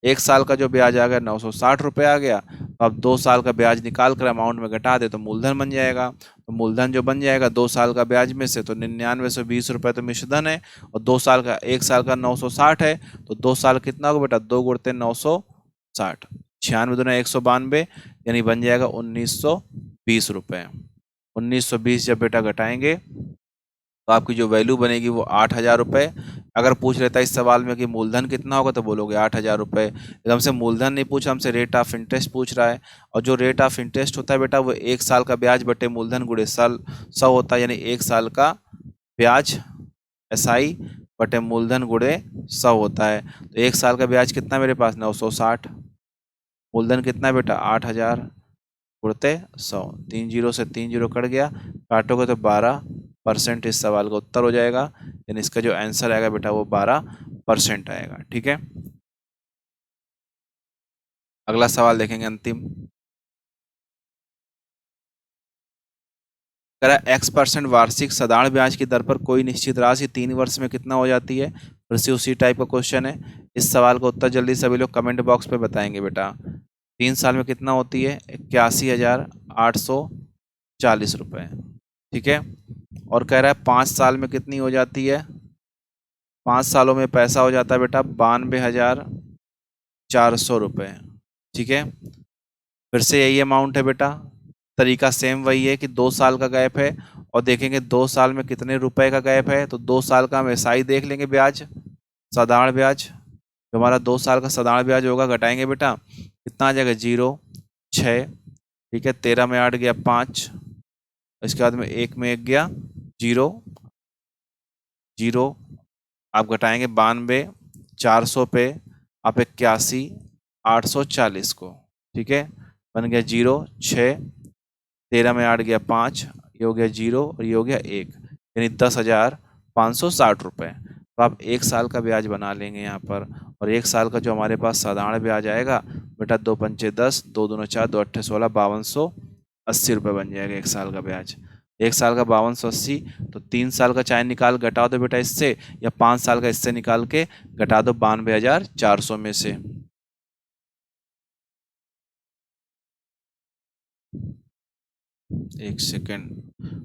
1 साल का जो ब्याज आ गया 960 रुपये आ गया। अब 2 साल का ब्याज निकाल कर अमाउंट में घटा दे तो मूलधन बन जाएगा। तो मूलधन जो बन जाएगा 2 साल का ब्याज में से, तो 9920 रुपये तो मिश्रधन है, और 2 साल का 1 साल का 960 है, तो 2 साल कितना होगा बेटा, 2 गुणते 960, 96 दूना 192, यानी बन जाएगा 1920 रुपये। 1920 जब बेटा घटाएंगे तो आपकी जो वैल्यू बनेगी वो 8,000 रुपये। अगर पूछ लेता है इस सवाल में कि मूलधन कितना होगा, तो बोलोगे 8,000 रुपये। हमसे मूलधन नहीं पूछा, हमसे रेट ऑफ इंटरेस्ट पूछ रहा है, और जो रेट ऑफ इंटरेस्ट होता है बेटा वो 1 साल का ब्याज बटे मूलधन गुणे साल 100 होता है, यानी 1 साल का ब्याज SI बटे मूलधन गुणे 100 होता है। तो 1 साल का ब्याज कितना मेरे पास 960, मूलधन कितना है बेटा 8000 गुणते 100, 3 जीरो से 3 जीरो कट गया, काटोगे तो 12% इस सवाल का उत्तर हो जाएगा। यानी इसका जो आंसर आएगा बेटा वो 12% आएगा। ठीक है, अगला सवाल देखेंगे अंतिम। कह रहा है x% वार्षिक साधारण ब्याज की दर पर कोई निश्चित राशि 3 वर्ष में कितना हो जाती है। फिर से उसी टाइप का क्वेश्चन है। इस सवाल का उत्तर जल्दी सभी लोग कमेंट बॉक्स पे बताएंगे बेटा। 3 साल में कितना होती है 81,840 रुपये। ठीक है, और कह रहा है 5 साल में कितनी हो जाती है, 5 सालों में पैसा हो जाता है बेटा 92,400 रुपये। ठीक है, फिर से यही अमाउंट है बेटा, तरीका सेम वही है कि 2 साल का गैप है और देखेंगे 2 साल में कितने रुपए का गैप है। तो 2 साल का हम ऐसा ही देख लेंगे ब्याज, साधारण ब्याज। जो हमारा 2 साल का साधारण ब्याज होगा घटाएंगे बेटा, कितना आ जाएगा 0, 6। ठीक है, 13 में 8 गया 5, इसके बाद में 1 में 1 गया 0, 0 आप घटाएंगे 92,400 पे आप 81,840 को। ठीक है, बन गया 0, 6, 13 में 8 गया 5, ये हो गया 0 और ये हो गया 1, यानी 10,560 रुपये। तो आप 1 साल का ब्याज बना लेंगे यहाँ पर, और 1 साल का जो हमारे पास साधारण ब्याज आएगा बेटा 2 पंचे 10, 2 दूना 4, 2 अट्ठे 16, 5280 रुपये बन जाएगा 1 साल का ब्याज। 1 साल का 5280, तो 3 साल का चाहे निकाल घटा दो बेटा इससे, या 5 साल का इससे निकाल के घटा दो 92,400 में से। एक सेकेंड,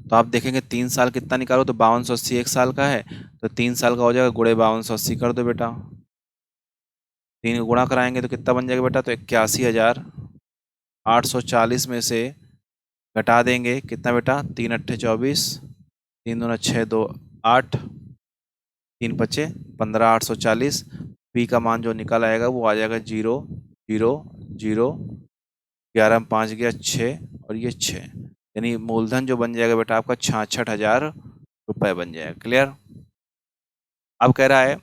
तो आप देखेंगे 3 साल कितना निकालो तो 5280 1 साल का है, तो 3 साल का हो जाएगा गुणे 5280 कर दो बेटा, 3 गुणा कराएंगे तो कितना बन जाएगा बेटा, तो 81,840 में से घटा देंगे कितना बेटा, 3 अट्ठे 24, 3 दूना 6, 2 8, 3 पचे 15,840। पी का मान जो निकल आएगा वो आ जाएगा 0, 0, 0, 11 में 5 गया 6 और ये 6, यानी मूलधन जो बन जाएगा बेटा आपका 66,000 रुपये बन जाएगा। क्लियर। अब कह रहा है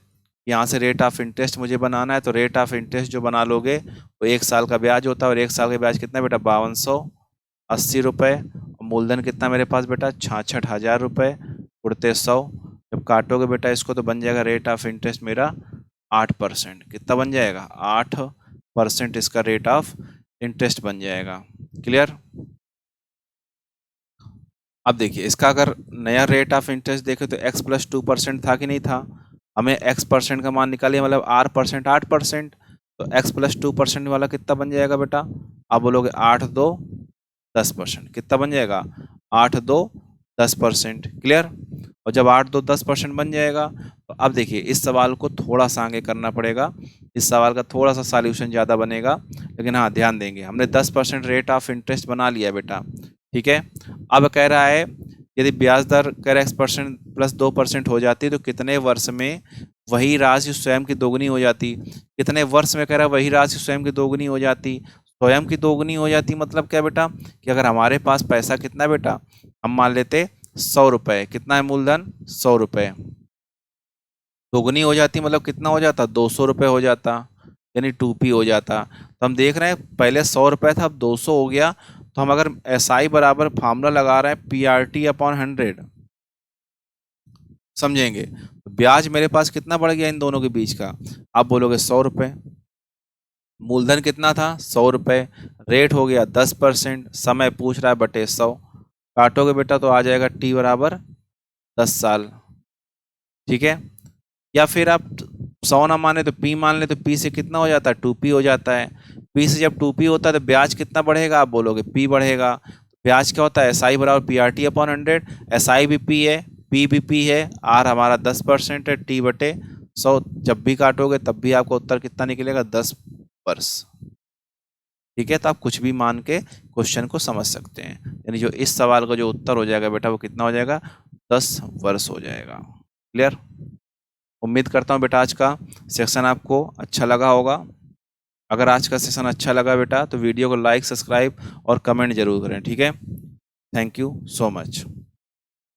यहाँ से रेट ऑफ इंटरेस्ट मुझे बनाना है, तो रेट ऑफ इंटरेस्ट जो बना लोगे वो 1 साल का ब्याज होता है, और 1 साल का ब्याज कितना बेटा 5280 रुपये, और मूलधन कितना मेरे पास बेटा 66,000 रुपये उड़ते 100। जब काटोगे बेटा इसको तो बन जाएगा रेट ऑफ इंटरेस्ट मेरा 8%। कितना बन जाएगा 8% इसका रेट ऑफ इंटरेस्ट बन जाएगा। क्लियर। अब देखिए इसका अगर नया रेट ऑफ इंटरेस्ट देखें तो x + 2% था कि नहीं था, हमें x% का मान निकालिए, मतलब r% 8%, तो x + 2% वाला कितना बन जाएगा बेटा, आप बोलोगे 8 2 10%। कितना बन जाएगा 8 2 10%। क्लियर। और जब 8 2 10% बन जाएगा तो अब देखिए इस सवाल को थोड़ा सा आगे करना पड़ेगा, इस सवाल का थोड़ा सा सॉल्यूशन ज़्यादा बनेगा, लेकिन हाँ ध्यान देंगे हमने 10% रेट ऑफ इंटरेस्ट बना लिया बेटा। ठीक है, अब कह रहा है यदि ब्याज दर कह रहा है x% + 2% हो जाती तो कितने वर्ष में वही राशि स्वयं की दोगुनी हो जाती। कितने वर्ष में कह रहा है वही राशि स्वयं की दोगुनी हो जाती, स्वयं की दोगुनी हो जाती मतलब क्या बेटा, कि अगर हमारे पास पैसा कितना बेटा, हम मान लेते 100 रुपये, कितना है मूलधन 100 रुपये, दोगुनी हो जाती मतलब कितना हो जाता 200 रुपये हो जाता, यानी 2p हो जाता। तो हम देख रहे हैं पहले 100 रुपये था अब 200 हो गया, तो हम अगर SI बराबर फार्मूला लगा रहे हैं PRT/100 समझेंगे, तो ब्याज मेरे पास कितना बढ़ गया इन दोनों के बीच का, आप बोलोगे 100 रुपये, मूलधन कितना था 100 रुपये, रेट हो गया 10%, समय पूछ रहा है बटे 100, काटोगे बेटा तो आ जाएगा T = 10 साल। ठीक है, या फिर आप 100 ना माने तो P मान ले, तो P से कितना हो जाता है 2P हो जाता है, P से जब 2P होता है तो ब्याज कितना बढ़ेगा, आप बोलोगे P बढ़ेगा। ब्याज क्या होता है SI = PRT/100, SI भी P है, P भी P है, R हमारा 10% है, T बटे 100, जब भी काटोगे तब भी आपको उत्तर कितना निकलेगा 10 वर्ष। ठीक है, तो आप कुछ भी मान के क्वेश्चन को समझ सकते हैं, यानी जो इस सवाल का जो उत्तर हो जाएगा बेटा वो कितना हो जाएगा 10 वर्ष हो जाएगा। क्लियर। उम्मीद करता हूँ बेटा आज का सेक्शन आपको अच्छा लगा होगा। अगर आज का सेशन अच्छा लगा बेटा तो वीडियो को लाइक, सब्सक्राइब और कमेंट जरूर करें। ठीक है, थैंक यू सो मच।